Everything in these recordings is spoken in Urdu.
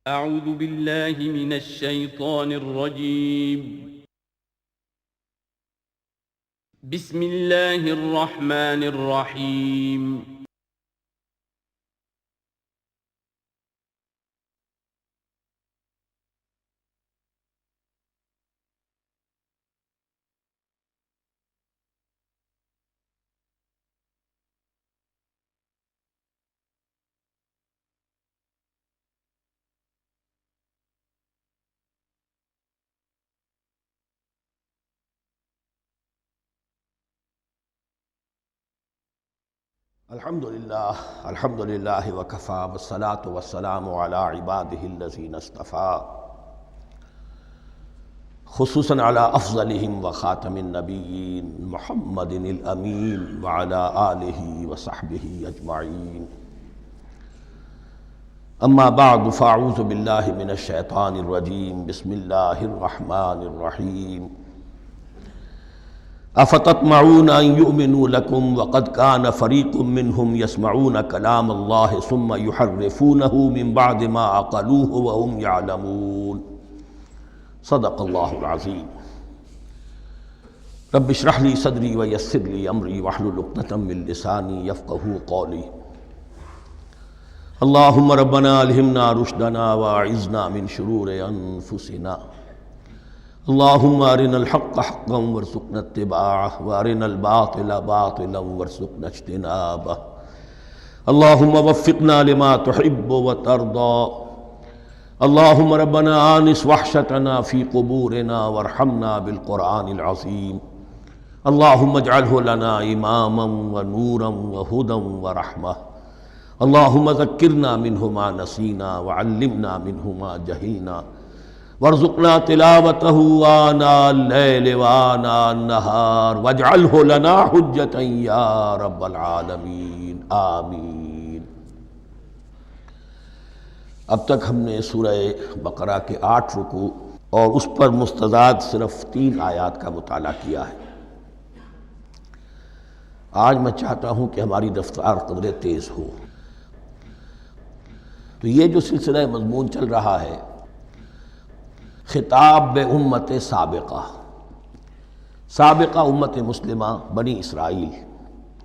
اعوذ باللہ من الشیطان الرجیم بسم اللہ الرحمن الرحیم الحمدللہ وکفا والصلاة والسلام علی عباده الذین اصطفیٰ، خصوصاً علی افضلہم وخاتم النبیین محمد الامین وعلی آلہ وصحبہ اجمعین، اما بعد فاعوذ باللہ من الشیطان الرجیم، بسم اللہ الرحمن الرحیم۔ افتطمعون ان یؤمنوا لکم وقد کان فریق منہم یسمعون کلام اللہ ثم یحرفونہ من بعد ما عقلوہ وہم یعلمون۔ صدق اللہ العظیم۔ رب اشرح لی صدری ویسر لی امری واحلل عقدۃ من لسانی یفقہوا قولی۔ اللہم ربنا الہمنا رشدنا واعذنا من شرور انفسنا، اللہم ارنا الحق حقا وارزقنا اتباعہ وارنا الباطل باطلا وارزقنا اجتنابہ، اللہم وفقنا لما تحب وترضى، اللہم ربنا آنس وحشتنا فی قبورنا وارحمنا بالقرآن العظیم، اللہم اجعلہ لنا اماما ونورا وہدا ورحمہ، اللہم ذکرنا منہ ما نسینا وعلمنا منہ ما جہلنا، وارزقنا تلاوته آناء اللیل وآناء النہار واجعلہ لنا حجتا یا رب العالمین، آمین۔ اب تک ہم نے سورہ بقرہ کے 8 رکوع اور اس پر مستزاد صرف 3 آیات کا مطالعہ کیا ہے۔ آج میں چاہتا ہوں کہ ہماری رفتار قدرے تیز ہو۔ تو یہ جو سلسلہ مضمون چل رہا ہے، خطاب امت سابقہ امت مسلمہ بنی اسرائیل،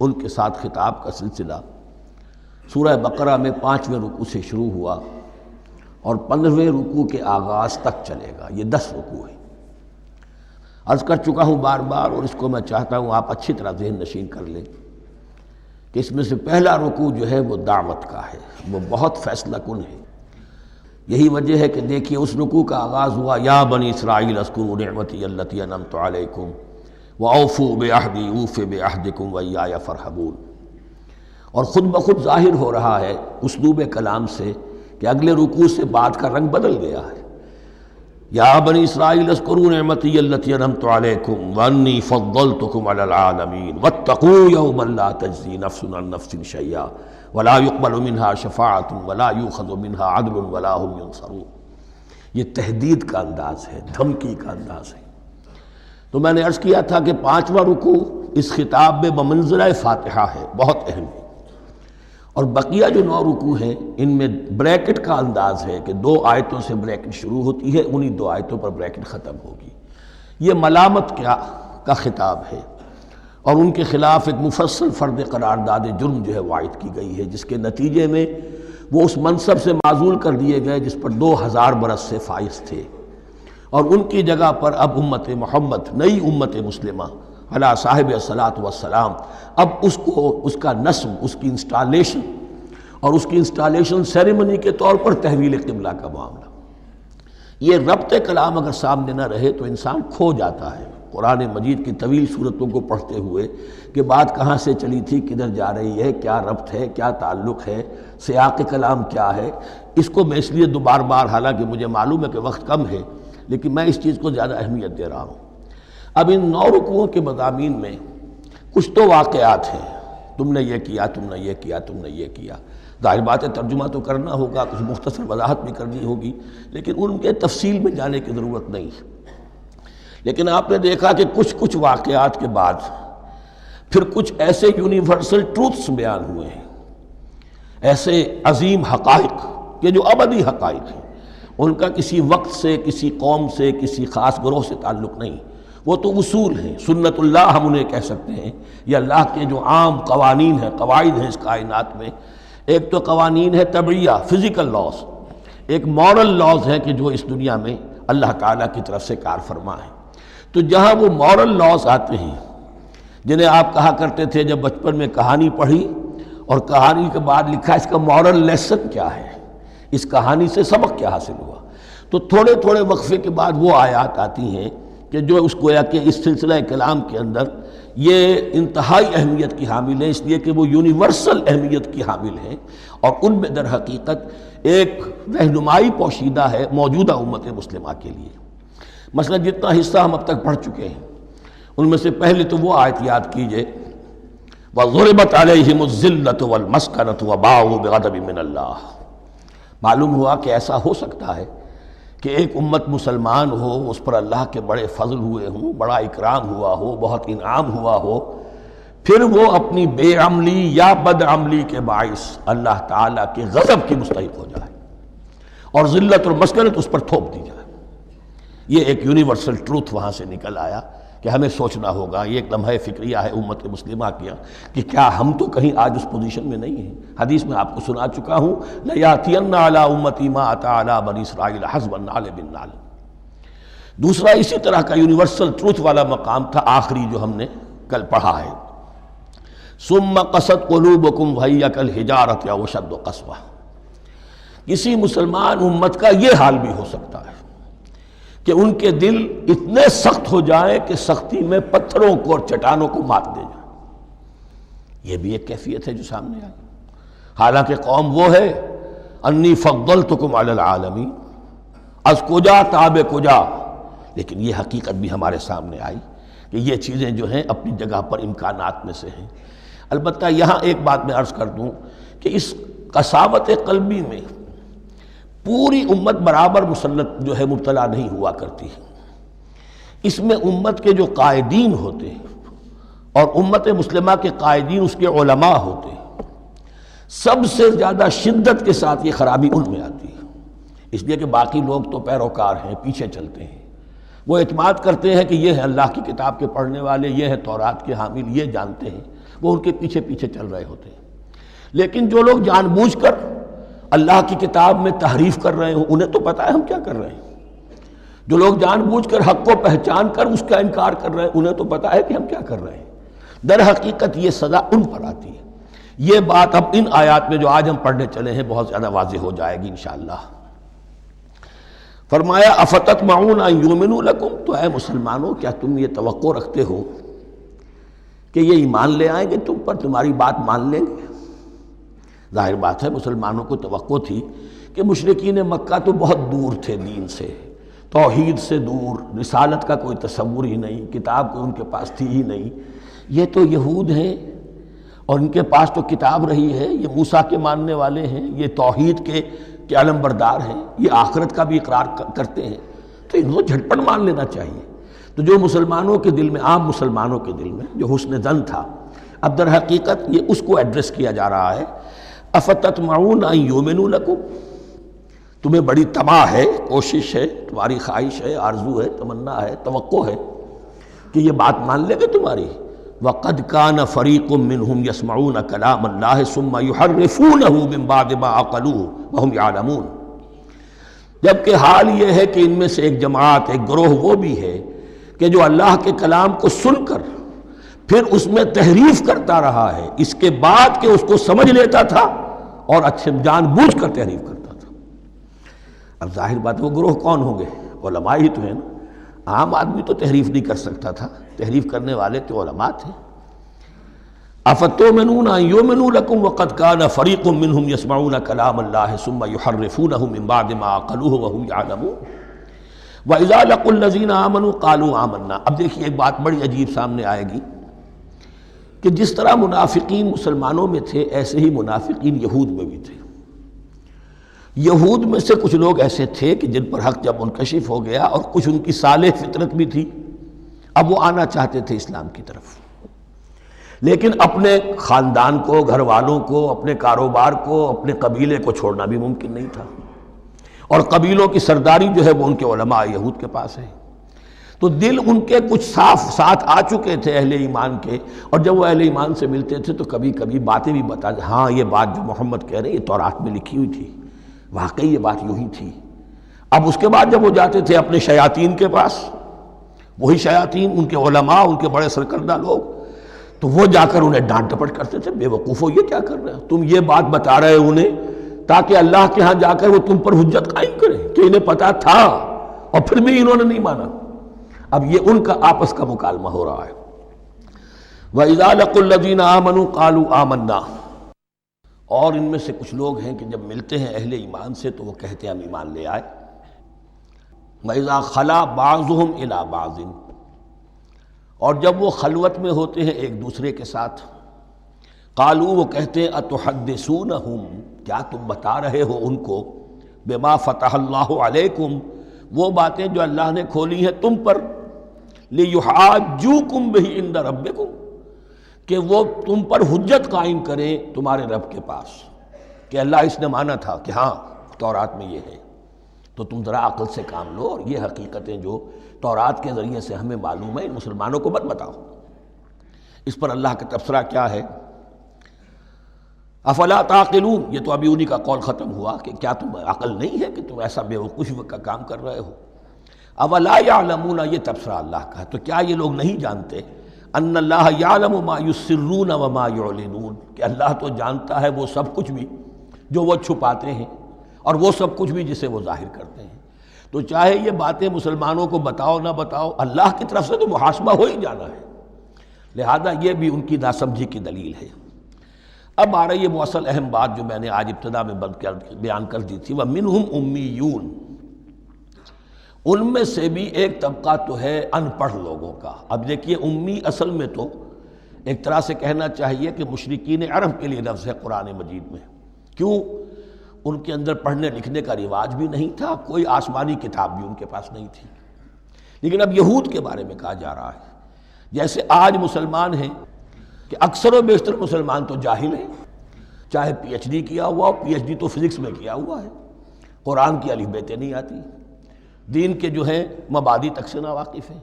ان کے ساتھ خطاب کا سلسلہ سورہ بقرہ میں 5ویں رکوع سے شروع ہوا اور 15ویں رکوع کے آغاز تک چلے گا۔ یہ 10 رکوع ہیں۔ عرض کر چکا ہوں بار بار، اور اس کو میں چاہتا ہوں آپ اچھی طرح ذہن نشین کر لیں کہ اس میں سے پہلا رکوع جو ہے وہ دعوت کا ہے، وہ بہت فیصلہ کن ہے۔ یہی وجہ ہے کہ دیکھیے اس رکوع کا آغاز ہوا یا بنی اسرائیل اذکروا نعمتی التی انعمت علیکم واوفوا بعہدی اوف بعہدکم وایای فارہبون، اور خود بخود ظاہر ہو رہا ہے اسلوب کلام سے کہ اگلے رکوع سے بات کا رنگ بدل گیا ہے۔ یا بنی اسرائیل اذکروا نعمتی التی انعمت علیکم وانی فضلتکم علی العالمین واتقوا یوما لا تجزی نفس عن نفس شیئا ولا يقبل منها شفاعة ولا يؤخذ منها عدل ولا هم ينصرون۔ یہ تہدید کا انداز ہے، دھمکی کا انداز ہے۔ تو میں نے عرض کیا تھا کہ 5واں رکوع اس خطاب میں بمنزلہ فاتحہ ہے، بہت اہم ہے، اور بقیہ جو 9 رکوع ہیں ان میں بریکٹ کا انداز ہے کہ 2 آیتوں سے بریکٹ شروع ہوتی ہے، انہی 2 آیتوں پر بریکٹ ختم ہوگی۔ یہ ملامت کا خطاب ہے، اور ان کے خلاف ایک مفصل فرد قرارداد جرم جو ہے وائد کی گئی ہے، جس کے نتیجے میں وہ اس منصب سے معزول کر دیے گئے جس پر 2000 برس سے فائز تھے، اور ان کی جگہ پر اب امت محمد، نئی امت مسلمہ علی صاحب الصلاۃ والسلام، اب اس کا نصب، اس کی انسٹالیشن، اور اس کی انسٹالیشن سیریمنی کے طور پر تحویل قبلہ کا معاملہ۔ یہ ربط کلام اگر سامنے نہ رہے تو انسان کھو جاتا ہے قرآن مجید کی طویل صورتوں کو پڑھتے ہوئے کہ بات کہاں سے چلی تھی، کدھر جا رہی ہے، کیا ربط ہے، کیا تعلق ہے، سیاق کلام کیا ہے۔ اس کو میں اس لیے بار بار، حالانکہ مجھے معلوم ہے کہ وقت کم ہے، لیکن میں اس چیز کو زیادہ اہمیت دے رہا ہوں۔ اب ان 9 رکوعوں کے مضامین میں کچھ تو واقعات ہیں، تم نے یہ کیا، تم نے یہ کیا، تم نے یہ کیا۔ ظاہر بات ہے ترجمہ تو کرنا ہوگا، کچھ مختصر وضاحت بھی کرنی ہوگی، لیکن ان کے تفصیل میں جانے کی ضرورت نہیں ہے۔ لیکن آپ نے دیکھا کہ کچھ واقعات کے بعد پھر کچھ ایسے یونیورسل ٹروتھس بیان ہوئے ہیں، ایسے عظیم حقائق کہ جو ابدی حقائق ہیں، ان کا کسی وقت سے، کسی قوم سے، کسی خاص گروہ سے تعلق نہیں، وہ تو اصول ہیں، سنت اللہ ہم انہیں کہہ سکتے ہیں، یہ اللہ کے جو عام قوانین ہیں، قواعد ہیں اس کائنات میں۔ ایک تو قوانین ہے طبعیہ، فزیکل لاز، ایک مورل لاز ہے کہ جو اس دنیا میں اللہ تعالیٰ کی طرف سے کار فرما ہے۔ تو جہاں وہ مورل لاز آتے ہیں جنہیں آپ کہا کرتے تھے جب بچپن میں کہانی پڑھی اور کہانی کے بعد لکھا اس کا مورل لیسن کیا ہے، اس کہانی سے سبق کیا حاصل ہوا، تو تھوڑے تھوڑے وقفے کے بعد وہ آیات آتی ہیں کہ جو اس گویا کہ اس سلسلہ کلام کے اندر یہ انتہائی اہمیت کی حامل ہیں، اس لیے کہ وہ یونیورسل اہمیت کی حامل ہیں، اور ان میں در حقیقت ایک رہنمائی پوشیدہ ہے موجودہ امت مسلمہ کے لیے۔ مثلا جتنا حصہ ہم اب تک پڑھ چکے ہیں ان میں سے پہلے تو وہ آیت یاد کیجئے، وَضُرِبَتْ عَلَيْهِمُ الذِّلَّةُ وَالْمَسْكَنَةُ وَبَاءُوا بِغَضَبٍ مِّنَ اللَّهِ۔ معلوم ہوا کہ ایسا ہو سکتا ہے کہ ایک امت مسلمان ہو، اس پر اللہ کے بڑے فضل ہوئے ہوں، بڑا اکرام ہوا ہو، بہت انعام ہوا ہو، پھر وہ اپنی بے عملی یا بد عملی کے باعث اللہ تعالیٰ کے غضب کی مستحق ہو جائے اور ذلت اور مسکنت اس پر تھوپ دی جائے۔ یہ ایک یونیورسل ٹروتھ وہاں سے نکل آیا کہ ہمیں سوچنا ہوگا، یہ ایک لمحہ فکریہ ہے امت مسلمہ کیا کہ کیا ہم تو کہیں آج اس پوزیشن میں نہیں ہیں۔ حدیث میں آپ کو سنا چکا ہوں، لَيَأْتِيَنَّ عَلَىٰ أُمَّتِي مَا أَتَىٰ عَلَىٰ بَنِي إِسْرَائِيلَ حَسْبَ النَّعْلِ بِالنَّعْلِ۔ دوسرا اسی طرح کا یونیورسل ٹروتھ والا مقام تھا آخری جو ہم نے کل پڑھا ہے، ثُمَّ قَسَتْ قُلُوبُكُمْ وَهِيَ كَالْحِجَارَةِ أَوْ أَشَدُّ قَسْوَةً۔ کسی مسلمان امت کا یہ حال بھی ہو سکتا ہے کہ ان کے دل اتنے سخت ہو جائیں کہ سختی میں پتھروں کو اور چٹانوں کو مات دے جائیں۔ یہ بھی ایک کیفیت ہے جو سامنے آئی، حالانکہ قوم وہ ہے انی فضلتکم علی العالمین، از کجا تاب کجا، لیکن یہ حقیقت بھی ہمارے سامنے آئی کہ یہ چیزیں جو ہیں اپنی جگہ پر امکانات میں سے ہیں۔ البتہ یہاں ایک بات میں عرض کر دوں کہ اس قساوت قلبی میں پوری امت برابر مسلط جو ہے مبتلا نہیں ہوا کرتی ہے، اس میں امت کے جو قائدین ہوتے ہیں اور امت مسلمہ کے قائدین اس کے علماء ہوتے ہیں، سب سے زیادہ شدت کے ساتھ یہ خرابی ان میں آتی ہے، اس لیے کہ باقی لوگ تو پیروکار ہیں، پیچھے چلتے ہیں، وہ اعتماد کرتے ہیں کہ یہ ہے اللہ کی کتاب کے پڑھنے والے، یہ ہے تورات کے حامل، یہ جانتے ہیں، وہ ان کے پیچھے پیچھے چل رہے ہوتے ہیں۔ لیکن جو لوگ جان بوجھ کر اللہ کی کتاب میں تحریف کر رہے ہوں، انہیں تو پتہ ہے ہم کیا کر رہے ہیں۔ جو لوگ جان بوجھ کر حق کو پہچان کر اس کا انکار کر رہے ہیں، انہیں تو پتہ ہے کہ ہم کیا کر رہے ہیں۔ در حقیقت یہ سزا ان پر آتی ہے۔ یہ بات اب ان آیات میں جو آج ہم پڑھنے چلے ہیں بہت زیادہ واضح ہو جائے گی انشاءاللہ۔ فرمایا افتطمعون ان یؤمنوا لکم، تو اے مسلمانوں کیا تم یہ توقع رکھتے ہو کہ یہ ایمان لے آئیں گے تم پر، تمہاری بات مان لیں گے؟ ظاہر بات ہے مسلمانوں کو توقع تھی کہ مشرکین مکہ تو بہت دور تھے دین سے، توحید سے دور، رسالت کا کوئی تصور ہی نہیں، کتاب کوئی ان کے پاس تھی ہی نہیں۔ یہ تو یہود ہیں اور ان کے پاس تو کتاب رہی ہے، یہ موسیٰ کے ماننے والے ہیں، یہ توحید کے علم بردار ہیں، یہ آخرت کا بھی اقرار کرتے ہیں، تو ان کو جھٹپٹ مان لینا چاہیے۔ تو جو مسلمانوں کے دل میں، عام مسلمانوں کے دل میں جو حسن ظن تھا، اب در حقیقت یہ اس کو ایڈریس کیا جا رہا ہے، افتطمعون ان یؤمنوا لکم، تمہیں بڑی طمع ہے، کوشش ہے، تمہاری خواہش ہے، آرزو ہے، تمنا ہے، توقع ہے کہ یہ بات مان لے گے تمہاری۔ وَقَدْ كَانَ فَرِيقٌ مِّنْهُمْ يَسْمَعُونَ كَلَامَ اللَّهِ ثُمَّ يُحَرِّفُونَهُ مِن بَعْدِ مَا عَقَلُوهُ وَهُمْ يَعْلَمُونَ، جبکہ حال یہ ہے کہ ان میں سے ایک جماعت، ایک گروہ وہ بھی ہے کہ جو اللہ کے کلام کو سن کر پھر اس میں تحریف کرتا رہا ہے، اس کے بعد کہ اس کو سمجھ لیتا تھا اور اچھے جان بوجھ کر تحریف کرتا تھا۔ اب ظاہر بات وہ گروہ کون ہوں گے؟ علماء ہی تو ہیں نا، عام آدمی تو تحریف نہیں کر سکتا تھا، تحریف کرنے والے تو علماء تھے۔ افتؤمنون ان یؤمنوا لکم وقد کان فریق منہم یسمعون کلام اللہ ثم یحرفونہ من بعد ما عقلوہ وہم یعلمون واذا لقوا الذین آمنوا قالوا آمنا۔ اب دیکھیے ایک بات بڑی عجیب سامنے آئے گی کہ جس طرح منافقین مسلمانوں میں تھے ایسے ہی منافقین یہود میں بھی تھے۔ یہود میں سے کچھ لوگ ایسے تھے کہ جن پر حق جب منکشف ہو گیا اور کچھ ان کی صالح فطرت بھی تھی، اب وہ آنا چاہتے تھے اسلام کی طرف، لیکن اپنے خاندان کو، گھر والوں کو، اپنے کاروبار کو، اپنے قبیلے کو چھوڑنا بھی ممکن نہیں تھا، اور قبیلوں کی سرداری جو ہے وہ ان کے علماء یہود کے پاس ہے۔ تو دل ان کے کچھ صاف ساتھ آ چکے تھے اہل ایمان کے، اور جب وہ اہل ایمان سے ملتے تھے تو کبھی کبھی باتیں بھی بتا، ہاں یہ بات جو محمد کہہ رہے ہیں یہ تورات میں لکھی ہوئی تھی، واقعی یہ بات یوں ہی تھی۔ اب اس کے بعد جب وہ جاتے تھے اپنے شیاطین کے پاس، وہی شیاطین ان کے علماء، ان کے بڑے سرکردہ لوگ، تو وہ جا کر انہیں ڈانٹ ڈپٹ کرتے تھے، بے وقوفو یہ کیا کر رہے ہو، تم یہ بات بتا رہے ہو انہیں تاکہ اللہ کے ہاں جا کر وہ تم پر حجت قائم کریں کہ انہیں پتا تھا اور پھر بھی انہوں نے نہیں مانا۔ اب یہ ان کا آپس کا مکالمہ ہو رہا ہے۔ وَإِذَا لَقُوا الَّذِينَ آمَنُوا قَالُوا آمَنَّا، اور ان میں سے کچھ لوگ ہیں کہ جب ملتے ہیں اہل ایمان سے تو وہ کہتے ہیں ہم ایمان لے آئے۔ وَإِذَا خَلَا بَعْضُهُمْ إِلَىٰ بَعْضٍ، اور جب وہ خلوت میں ہوتے ہیں ایک دوسرے کے ساتھ، قالوا وہ کہتے ہیں اتحدثونہم، کیا تم بتا رہے ہو ان کو، بما فتح اللہ علیکم، وہ باتیں جو اللہ نے کھولی ہیں تم پر، لیحاجوکم بہ عند ربکم، کہ وہ تم پر حجت قائم کریں تمہارے رب کے پاس، کہ اللہ اس نے مانا تھا کہ ہاں تورات میں یہ ہے، تو تم ذرا عقل سے کام لو اور یہ حقیقتیں جو تورات کے ذریعے سے ہمیں معلوم ہے ان مسلمانوں کو مت بتاؤ۔ اس پر اللہ کا تبصرہ کیا ہے، افلا تعقلون، یہ تو ابھی انہی کا قول ختم ہوا کہ کیا تم عقل نہیں ہے کہ تم ایسا بے وقوفی کا کام کر رہے ہو۔ اولا یعلمون، یہ تبصرہ اللہ کا ہے، تو کیا یہ لوگ نہیں جانتے ان اللہ یعلم ما یسرون وما یعلنون، کہ اللہ تو جانتا ہے وہ سب کچھ بھی جو وہ چھپاتے ہیں اور وہ سب کچھ بھی جسے وہ ظاہر کرتے ہیں۔ تو چاہے یہ باتیں مسلمانوں کو بتاؤ نہ بتاؤ، اللہ کی طرف سے تو محاسبہ ہو ہی جانا ہے، لہذا یہ بھی ان کی ناسمجھی کی دلیل ہے۔ اب آ رہی ہے وہ اصل اہم بات جو میں نے آج ابتدا میں بیان کر دی تھی، وَمِنْهُمْ أُمِّيُّونَ، ان میں سے بھی ایک طبقہ تو ہے ان پڑھ لوگوں کا۔ اب دیکھیے امی اصل میں تو ایک طرح سے کہنا چاہیے کہ مشرکین عرب کے لیے لفظ ہے قرآن مجید میں، کیوں؟ ان کے اندر پڑھنے لکھنے کا رواج بھی نہیں تھا، کوئی آسمانی کتاب بھی ان کے پاس نہیں تھی۔ لیکن اب یہود کے بارے میں کہا جا رہا ہے، جیسے آج مسلمان ہیں کہ اکثر و بیشتر مسلمان تو جاہل ہیں، چاہے پی ایچ ڈی کیا ہوا ہو، پی ایچ ڈی تو فزکس میں کیا ہوا ہے، قرآن کی الف بیتیں نہیں آتی، دین کے جو ہیں مبادی تک سے ناواقف ہیں،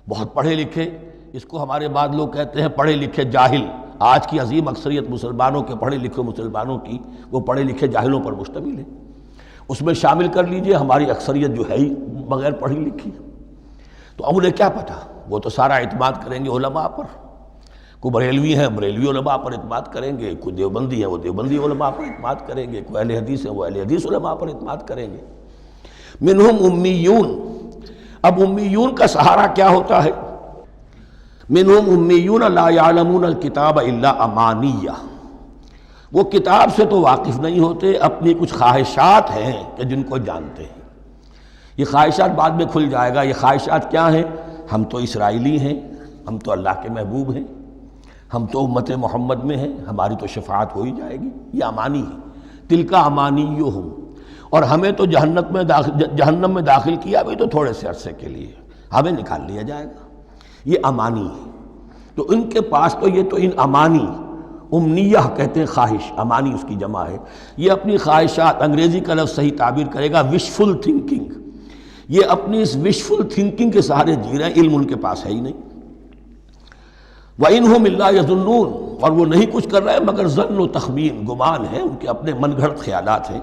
بہت پڑھے لکھے، اس کو ہمارے بعد لوگ کہتے ہیں پڑھے لکھے جاہل۔ آج کی عظیم اکثریت مسلمانوں کے پڑھے لکھے مسلمانوں کی وہ پڑھے لکھے جاہلوں پر مشتمل ہے، اس میں شامل کر لیجئے ہماری اکثریت جو ہے ہی بغیر پڑھی لکھی۔ تو اب انہیں کیا پتہ، وہ تو سارا اعتماد کریں گے علماء پر، کوئی بریلوی ہیں بریلوی علماء پر اعتماد کریں گے، کوئی دیوبندی ہیں وہ دیوبندی علماء پر اعتماد کریں گے، کوئی اہل حدیث ہیں وہ اہل حدیث علماء پر اعتماد کریں گے۔ منہم امیون، اب امیون کا سہارا کیا ہوتا ہے؟ منہم امیون لا یعلمون الکتاب الا امانیہ، وہ کتاب سے تو واقف نہیں ہوتے، اپنی کچھ خواہشات ہیں کہ جن کو جانتے ہیں۔ یہ خواہشات بعد میں کھل جائے گا، یہ خواہشات کیا ہیں؟ ہم تو اسرائیلی ہیں، ہم تو اللہ کے محبوب ہیں، ہم تو امت محمد میں ہیں، ہماری تو شفاعت ہو ہی جائے گی، یہ امانی ہے۔ تلک امانیہم، اور ہمیں تو جہنم میں داخل کیا بھی تو تھوڑے سے عرصے کے لیے، ہمیں نکال لیا جائے گا، یہ امانی ہے۔ تو ان کے پاس تو یہ تو ان امانی، امنیہ کہتے ہیں خواہش، امانی اس کی جمع ہے، یہ اپنی خواہشات، انگریزی کا لفظ صحیح تعبیر کرے گا وشفل تھنکنگ، یہ اپنی اس وشفل تھنکنگ کے سہارے جی رہے ہیں، علم ان کے پاس ہے ہی نہیں۔ وَإِنْهُمْ إِلَّا يَظُنُّونَ، اور وہ نہیں کچھ کر رہے مگر ظن و تخمین، گمان ہے، ان کے اپنے من گھڑت خیالات ہیں۔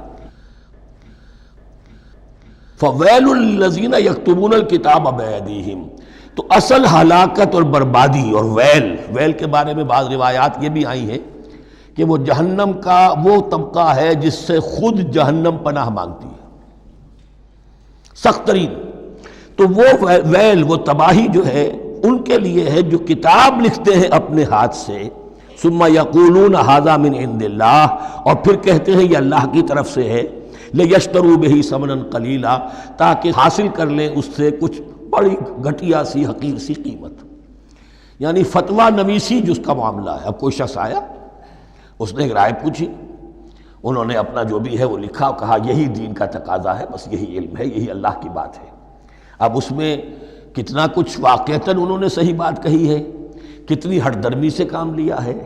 فَوَيْلٌ لِّلَّذِينَ يَكْتُبُونَ الْكِتَابَ بِأَيْدِيهِمْ، تو اصل ہلاکت اور بربادی اور ویل کے بارے میں بعض روایات یہ بھی آئی ہیں کہ وہ جہنم کا وہ طبقہ ہے جس سے خود جہنم پناہ مانگتی ہے، سخت ترین۔ تو وہ ویل، وہ تباہی جو ہے ان کے لیے ہے جو کتاب لکھتے ہیں اپنے ہاتھ سے، ثم یقولون ھذا من عند اللہ، اور پھر کہتے ہیں یہ اللہ کی طرف سے ہے، لیشتروا بہ ثمنا قلیلا، تاکہ حاصل کر لیں اس سے کچھ بڑی گھٹیا سی حقیر سی قیمت، یعنی فتویٰ نویسی جس کا معاملہ ہے۔ اب کوئی شخص آیا، اس نے ایک رائے پوچھی، انہوں نے اپنا جو بھی ہے وہ لکھا، کہا یہی دین کا تقاضا ہے، بس یہی علم ہے، یہی اللہ کی بات ہے۔ اب اس میں کتنا کچھ واقعتاً انہوں نے صحیح بات کہی ہے، کتنی ہٹ درمی سے کام لیا ہے،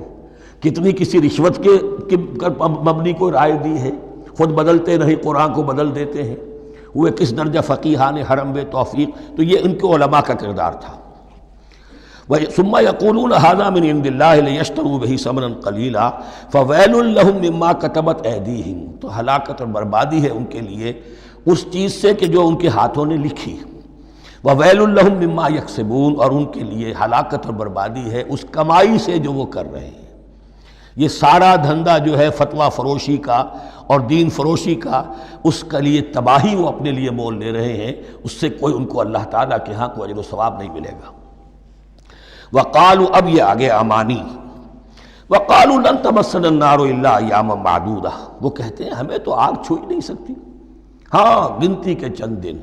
کتنی کسی رشوت کے مبنی کو رائے دی ہے، خود بدلتے نہیں قرآن کو بدل دیتے ہیں، ہوئے کس درجہ فقیہان حرم بے توفیق. تو یہ ان کے علماء کا کردار تھا. ثم یقولون ھذا من عند اللہ لیشتروا بہ ثمنا قلیلا فویل لہم مما کتبت ایدیہم. تو ہلاکت اور بربادی ہے ان کے لیے اس چیز سے کہ جو ان کے ہاتھوں نے لکھی. وویل لہم مما یکسبون، اور ان کے لیے ہلاکت اور بربادی ہے اس کمائی سے جو وہ کر رہے ہیں. یہ سارا دھندا جو ہے فتویٰ فروشی کا اور دین فروشی کا، اس کے لیے تباہی وہ اپنے لیے مول لے رہے ہیں. اس سے کوئی ان کو اللہ تعالیٰ کے ہاں کوئی اجر و ثواب نہیں ملے گا. وقالوا، اب یہ آگے امانی، وقالوا لن تمسنا النار الا ایاما معدودہ. وہ کہتے ہیں ہمیں تو آگ چھو ہی نہیں سکتی، ہاں گنتی کے چند دن.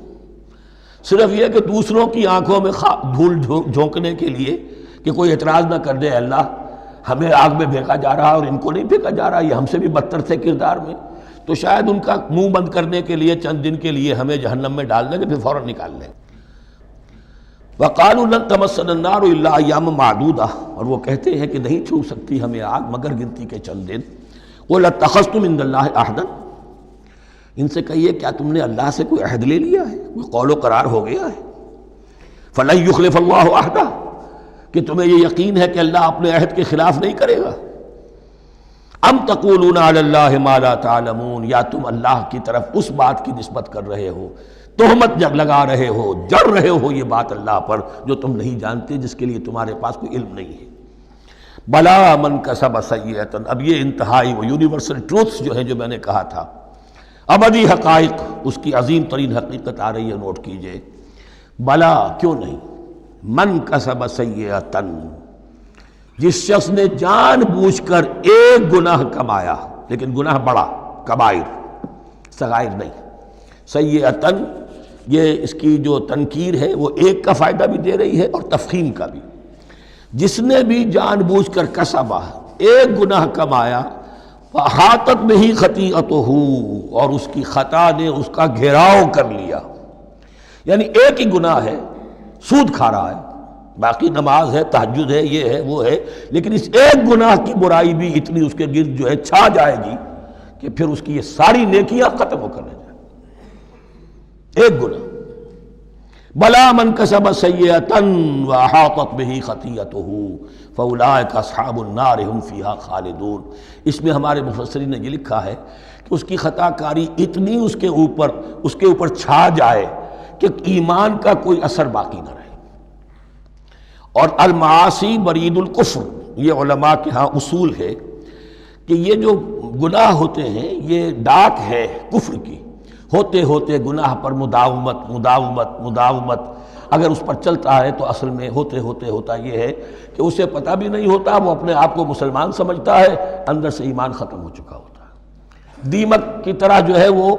صرف یہ کہ دوسروں کی آنکھوں میں دھول جھونکنے کے لیے کہ کوئی اعتراض نہ کر دے، اللہ ہمیں آگ میں پھینکا جا رہا اور ان کو نہیں پھینکا جا رہا، یہ ہم سے بھی بدتر تھے کردار میں، تو شاید ان کا منہ بند کرنے کے لیے چند دن کے لیے ہمیں جہنم میں ڈال دیں گے، پھر فوراً نکال لیں. وقالوا لن تمسنا النار الا ایاما معدودہ، اور وہ کہتے ہیں کہ نہیں چھو سکتی ہمیں آگ مگر گنتی کے چند دن. قل اتخذتم عند اللہ عہدا، ان سے کہیے کیا تم نے اللہ سے کوئی عہد لے لیا ہے، کوئی قول و قرار ہو گیا ہے. فلن یخلف اللہ عہدہ، کہ تمہیں یہ یقین ہے کہ اللہ اپنے عہد کے خلاف نہیں کرے گا. ام تقولون علی اللہ ما لا تعلمون، یا تم اللہ کی طرف اس بات کی نسبت کر رہے ہو، تہمت لگا رہے ہو، جڑ رہے ہو یہ بات اللہ پر جو تم نہیں جانتے، جس کے لیے تمہارے پاس کوئی علم نہیں ہے. بلا من کسب سیئۃ، اب یہ انتہائی وہ یونیورسل ٹروتھس جو ہیں جو میں نے کہا تھا، ابدی حقائق، اس کی عظیم ترین حقیقت آ رہی ہے، نوٹ کیجئے. بلا، کیوں نہیں، من کسب سیئۃ، جس شخص نے جان بوجھ کر ایک گناہ کمایا، لیکن گناہ بڑا، کبائر، صغائر نہیں. سیئۃ، یہ اس کی جو تنکیر ہے وہ ایک کا فائدہ بھی دے رہی ہے اور تفخیم کا بھی. جس نے بھی جان بوجھ کر کسبا، ایک گناہ کمایا، فاحاطت بہ خطیئتہ، اور اس کی خطا نے اس کا گھیراؤ کر لیا. یعنی ایک ہی گناہ ہے، سود کھا رہا ہے، باقی نماز ہے، تہجد ہے، یہ ہے وہ ہے، لیکن اس ایک گناہ کی برائی بھی اتنی اس کے گرد جو ہے چھا جائے گی کہ پھر اس کی یہ ساری نیکیاں ختم ہو کر رہ جائیں. ایک گناہ. بلا من کسب سیئۃ واحاطت بہ خطیئتہ فاولئک اصحاب النار هم فیہا خالدون. اس میں ہمارے مفسرین نے یہ لکھا ہے کہ اس کی خطا کاری اتنی اس کے اوپر چھا جائے کہ ایمان کا کوئی اثر باقی نہ رہے. اور المعاصی برید الکفر، یہ علماء کے ہاں اصول ہے کہ یہ جو گناہ ہوتے ہیں یہ ڈاک ہے کفر کی. ہوتے ہوتے گناہ پر مداومت اگر اس پر چلتا ہے تو اصل میں ہوتے ہوتے ہوتا یہ ہے کہ اسے پتہ بھی نہیں ہوتا، وہ اپنے آپ کو مسلمان سمجھتا ہے، اندر سے ایمان ختم ہو چکا ہوتا ہے. دیمک کی طرح جو ہے وہ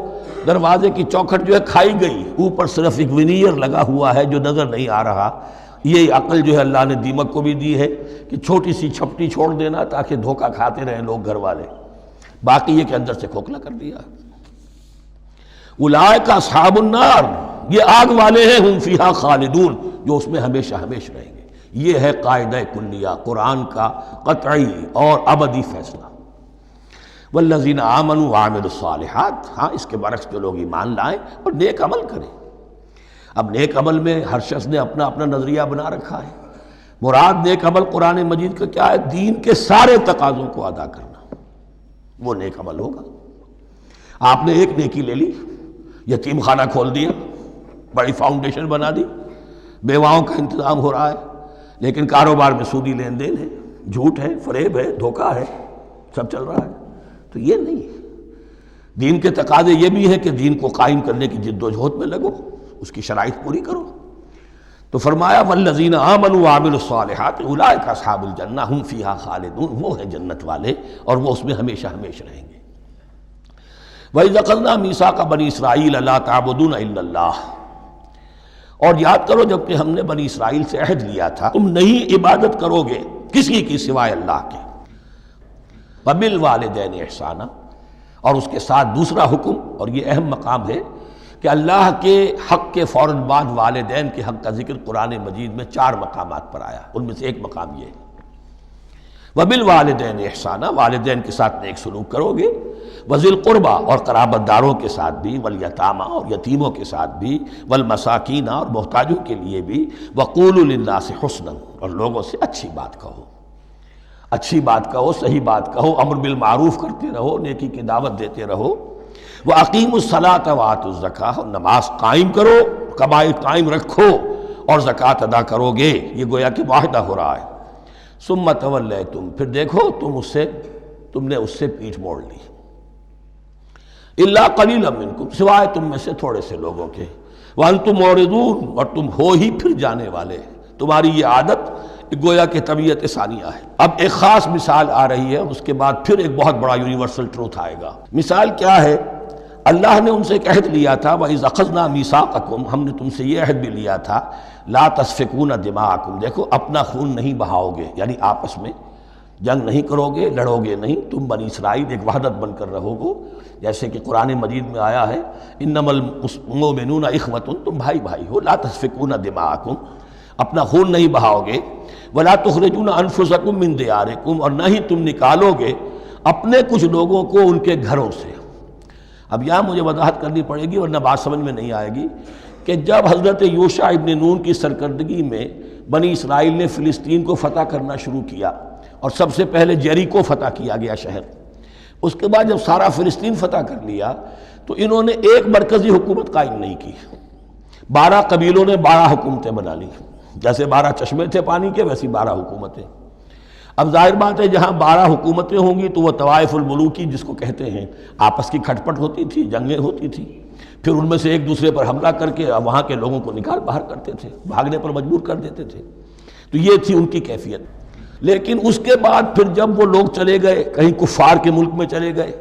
دروازے کی چوکھٹ جو ہے کھائی گئی، اوپر صرف ایک ونیئر لگا ہوا ہے جو نظر نہیں آ رہا. یہ عقل جو ہے اللہ نے دیمک کو بھی دی ہے کہ چھوٹی سی چھپٹی چھوڑ دینا تاکہ دھوکہ کھاتے رہیں لوگ گھر والے، باقی یہ کہ اندر سے کھوکھلا کر دیا. اولئک اصحاب النار، یہ آگ والے ہیں، ہم فیہا خالدون، جو اس میں ہمیشہ ہمیشہ رہیں گے. یہ ہے قاعدہ کلیہ، قرآن کا قطعی اور ابدی فیصلہ. والذین آمنوا وعملوا الصالحات، ہاں اس کے برعکس جو لوگ ایمان لائیں اور نیک عمل کریں. اب نیک عمل میں ہر شخص نے اپنا اپنا نظریہ بنا رکھا ہے. مراد نیک عمل قرآن مجید کا کیا ہے؟ دین کے سارے تقاضوں کو ادا کرنا، وہ نیک عمل ہوگا. آپ نے ایک نیکی لے لی، یتیم خانہ کھول دیا، بڑی فاؤنڈیشن بنا دی، بیواؤں کا انتظام ہو رہا ہے، لیکن کاروبار میں سودی لین دین ہے، جھوٹ ہے، فریب ہے، دھوکہ ہے، سب چل رہا ہے. تو یہ نہیں. دین کے تقاضے یہ بھی ہے کہ دین کو قائم کرنے کی جد و جہد میں لگو، اس کی شرائط پوری کرو. تو فرمایا والذین آمنوا وعملوا الصالحات اولئک اصحاب الجنہ ہم فیہا خالدون، وہ ہیں جنت والے اور وہ اس میں ہمیشہ ہمیشہ رہیں گے. وَإِذْ أَخَذْنَا مِيثَاقَ بَنِي إِسْرَائِيلَ لَا تَعْبُدُونَ إِلَّا اللَّهَ، اور یاد کرو جب کہ ہم نے بنی اسرائیل سے عہد لیا تھا تم نہیں عبادت کرو گے کسی کی سوائے اللہ کے. وَبِالْوَالِدَيْنِ إِحْسَانًا، اور اس کے ساتھ دوسرا حکم، اور یہ اہم مقام ہے کہ اللہ کے حق کے فوراً بعد والدین کے حق کا ذکر قرآن مجید میں 4 مقامات پر آیا. ان میں سے ایک مقام یہ ہے وبالوالدین احسانا، والدین کے ساتھ نیک سلوک کرو گے، وذی القربیٰ اور قرابت داروں کے ساتھ بھی، والیتامى اور یتیموں کے ساتھ بھی، والمساکین اور محتاجوں کے لیے بھی، وقولوا للناس حسنا اور لوگوں سے اچھی بات کہو، اچھی بات کہو، صحیح بات کہو، امر بالمعروف کرتے رہو، نیکی کی دعوت دیتے رہو، وَأَقِيمُوا الصَّلَاةَ وَآتُوا الزَّكَاةَ اور نماز قائم کرو، قبائل قائم رکھو اور زکوٰۃ ادا کرو گے، یہ گویا کہ معاہدہ ہو رہا ہے۔ ثُمَّ تَوَلَّيْتُمْ پھر دیکھو تم نے اس سے پیٹھ موڑ لی، إِلَّا قَلِيلًا مِّنكُمْ سوائے تم میں سے تھوڑے سے لوگوں کے، وَأَنْتُمْ مُعْرِضُونَ اور تم ہو ہی پھر جانے والے، تمہاری یہ عادت گویا کہ طبیعت ثانیہ ہے۔ اب ایک خاص مثال آ رہی ہے، اس کے بعد پھر ایک بہت بڑا یونیورسل ٹروتھ آئے گا۔ مثال کیا ہے؟ اللہ نے ان سے ایک عہد لیا تھا، وَإِذْ أَخَذْنَا مِيثَاقَكُمْ ہم نے تم سے یہ عہد بھی لیا تھا، لَا تَسْفِكُونَ دِمَاءَكُمْ دیکھو اپنا خون نہیں بہاؤ گے، یعنی آپس میں جنگ نہیں کرو گے، لڑو گے نہیں، تم بنی اسرائیل ایک وحدت بن کر رہو گے، جیسے کہ قرآن مجید میں آیا ہے إِنَّمَا الْمُؤْمِنُونَ إِخْوَةٌ تم بھائی بھائی ہو، لَا تَسْفِكُونَ دِمَاءَكُمْ اپنا خون نہیں بہاؤ گے، وَلَا تُخْرِجُونَ أَنفُسَكُم مِّن دِيَارِكُمْ اور نہ ہی تم نکالو گے اپنے کچھ لوگوں کو ان کے گھروں سے۔ اب یہاں مجھے وضاحت کرنی پڑے گی ورنہ بات سمجھ میں نہیں آئے گی کہ جب حضرت یوشع ابن نون کی سرکردگی میں بنی اسرائیل نے فلسطین کو فتح کرنا شروع کیا اور سب سے پہلے جیریکو فتح کیا گیا شہر، اس کے بعد جب سارا فلسطین فتح کر لیا تو انہوں نے ایک مرکزی حکومت قائم نہیں کی، 12 قبیلوں نے 12 حکومتیں بنا لی، جیسے 12 چشمے تھے پانی کے ویسی 12 حکومتیں۔ اب ظاہر بات ہے جہاں 12 حکومتیں ہوں گی تو وہ طوائف الملوکی جس کو کہتے ہیں، آپس کی کھٹ پٹ ہوتی تھی، جنگیں ہوتی تھی، پھر ان میں سے ایک دوسرے پر حملہ کر کے وہاں کے لوگوں کو نکال باہر کرتے تھے، بھاگنے پر مجبور کر دیتے تھے، تو یہ تھی ان کی کیفیت۔ لیکن اس کے بعد پھر جب وہ لوگ چلے گئے کہیں کفار کے ملک میں چلے گئے،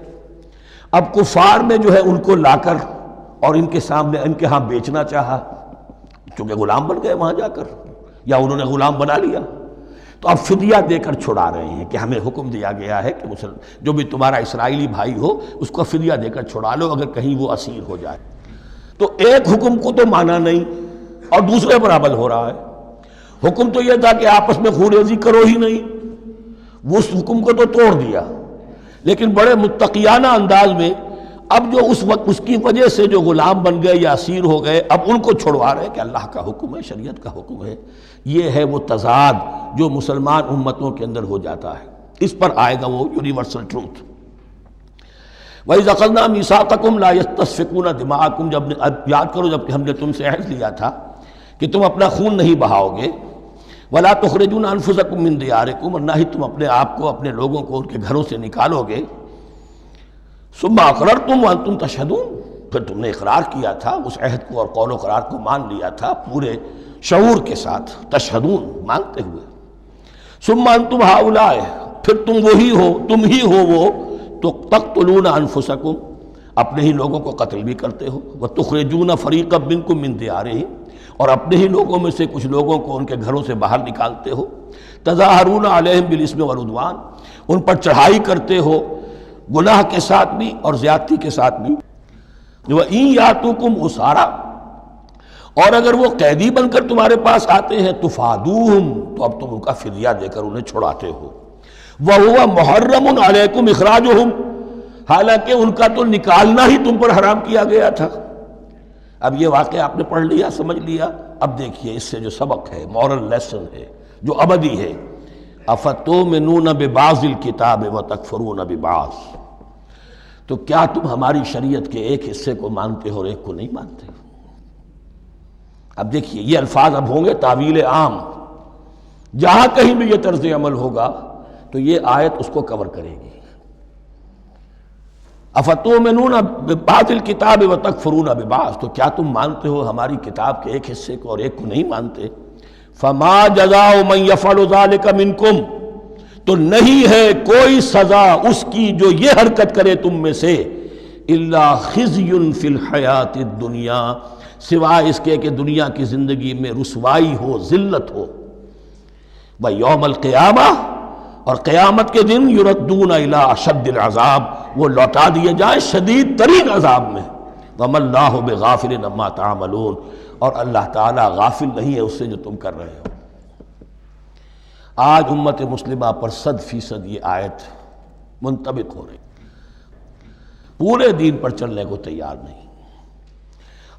اب کفار نے جو ہے ان کو لا کر اور ان کے سامنے ان کے ہاں بیچنا چاہا، چونکہ غلام بن گئے وہاں جا کر یا انہوں نے غلام بنا لیا، تو اب فدیہ دے کر چھڑا رہے ہیں کہ ہمیں حکم دیا گیا ہے کہ جو بھی تمہارا اسرائیلی بھائی ہو اس کو فدیہ دے کر چھڑا لو اگر کہیں وہ اسیر ہو جائے۔ تو ایک حکم کو تو مانا نہیں اور دوسرے پر عمل ہو رہا ہے۔ حکم تو یہ تھا کہ آپس میں خون ریزی کرو ہی نہیں، وہ اس حکم کو تو توڑ دیا، لیکن بڑے متقیانہ انداز میں اب جو اس وقت اس کی وجہ سے جو غلام بن گئے یا اسیر ہو گئے اب ان کو چھڑوا رہے کہ اللہ کا حکم ہے، شریعت کا حکم ہے۔ یہ ہے وہ تضاد جو مسلمان امتوں کے اندر ہو جاتا ہے، اس پر آئے گا وہ یونیورسل ٹروتھ۔ وَإِذْ أَخَذْنَا مِيثَاقَكُمْ لَا يَسْتَسْفِكُونَ دِمَاءَكُمْ جب یاد کرو جب کہ ہم نے تم سے عہد لیا تھا کہ تم اپنا خون نہیں بہاؤ گے، وَلَا تُخْرِجُونَ أَنفُسَكُم مِّن دِيَارِكُمْ اور نہ ہی تم اپنے آپ کو اپنے لوگوں کو ان کے گھروں سے نکالو گے، ثُمَّ أَقْرَرْتُمْ وَأَنْتُمْ تَشْهَدُونَ پھر تم نے اقرار کیا تھا، اس عہد کو اور قول و قرار کو مان لیا تھا پورے شعور کے ساتھ، تشہدون مانتے ہوئے، ثم انتم ہؤلاء پھر تم وہی ہو، تم ہی ہو وہ تو تقتلون انفسکم اپنے ہی لوگوں کو قتل بھی کرتے ہو، وتخرجون فریقا منکم من دیارہم اور اپنے ہی لوگوں میں سے کچھ لوگوں کو ان کے گھروں سے باہر نکالتے ہو، تظاہرون علیہم بالاسم والعدوان ان پر چڑھائی کرتے ہو گناہ کے ساتھ بھی اور زیادتی کے ساتھ بھی، وَإِن یاتوکم اسارا اور اگر وہ قیدی بن کر تمہارے پاس آتے ہیں تفادوہم تو اب تم ان کا فدیہ دے کر انہیں چھڑاتے ہو، وَهُوَ مُحَرَّمٌ عَلَيْكُمْ إِخْرَاجُهُمْ حالانکہ ان کا تو نکالنا ہی تم پر حرام کیا گیا تھا۔ اب یہ واقعہ آپ نے پڑھ لیا، سمجھ لیا، اب دیکھیے اس سے جو سبق ہے، مورل لیسن ہے جو ابدی ہے، أَفَتُؤْمِنُونَ بِبَعْضِ الْكِتَابِ وَتَكْفُرُونَ بِبَعْضٍ تو کیا تم ہماری شریعت کے ایک حصے کو مانتے ہو اور ایک کو نہیں مانتے؟ اب دیکھیے یہ الفاظ اب ہوں گے تعویل عام، جہاں کہیں بھی یہ طرز عمل ہوگا تو یہ آیت اس کو کور کرے گی۔ افتؤمنون ببعض الکتاب وتکفرون ببعض تو کیا تم مانتے ہو ہماری کتاب کے ایک حصے کو اور ایک کو نہیں مانتے؟ فما جزاء من یفعل ذلک منکم تو نہیں ہے کوئی سزا اس کی جو یہ حرکت کرے تم میں سے، الا خزی فی الحیات الدنیا سوائے اس کے کہ دنیا کی زندگی میں رسوائی ہو، ذلت ہو، ویوم القیامہ اور قیامت کے دن یردون الی اشد العذاب وہ لوٹا دیے جائیں شدید ترین عذاب میں، وما اللہ بغافل عما تعملون اور اللہ تعالیٰ غافل نہیں ہے اس سے جو تم کر رہے ہو۔ آج امت مسلمہ پر 100% یہ آیت منطبق ہو رہی، پورے دین پر چلنے کو تیار نہیں۔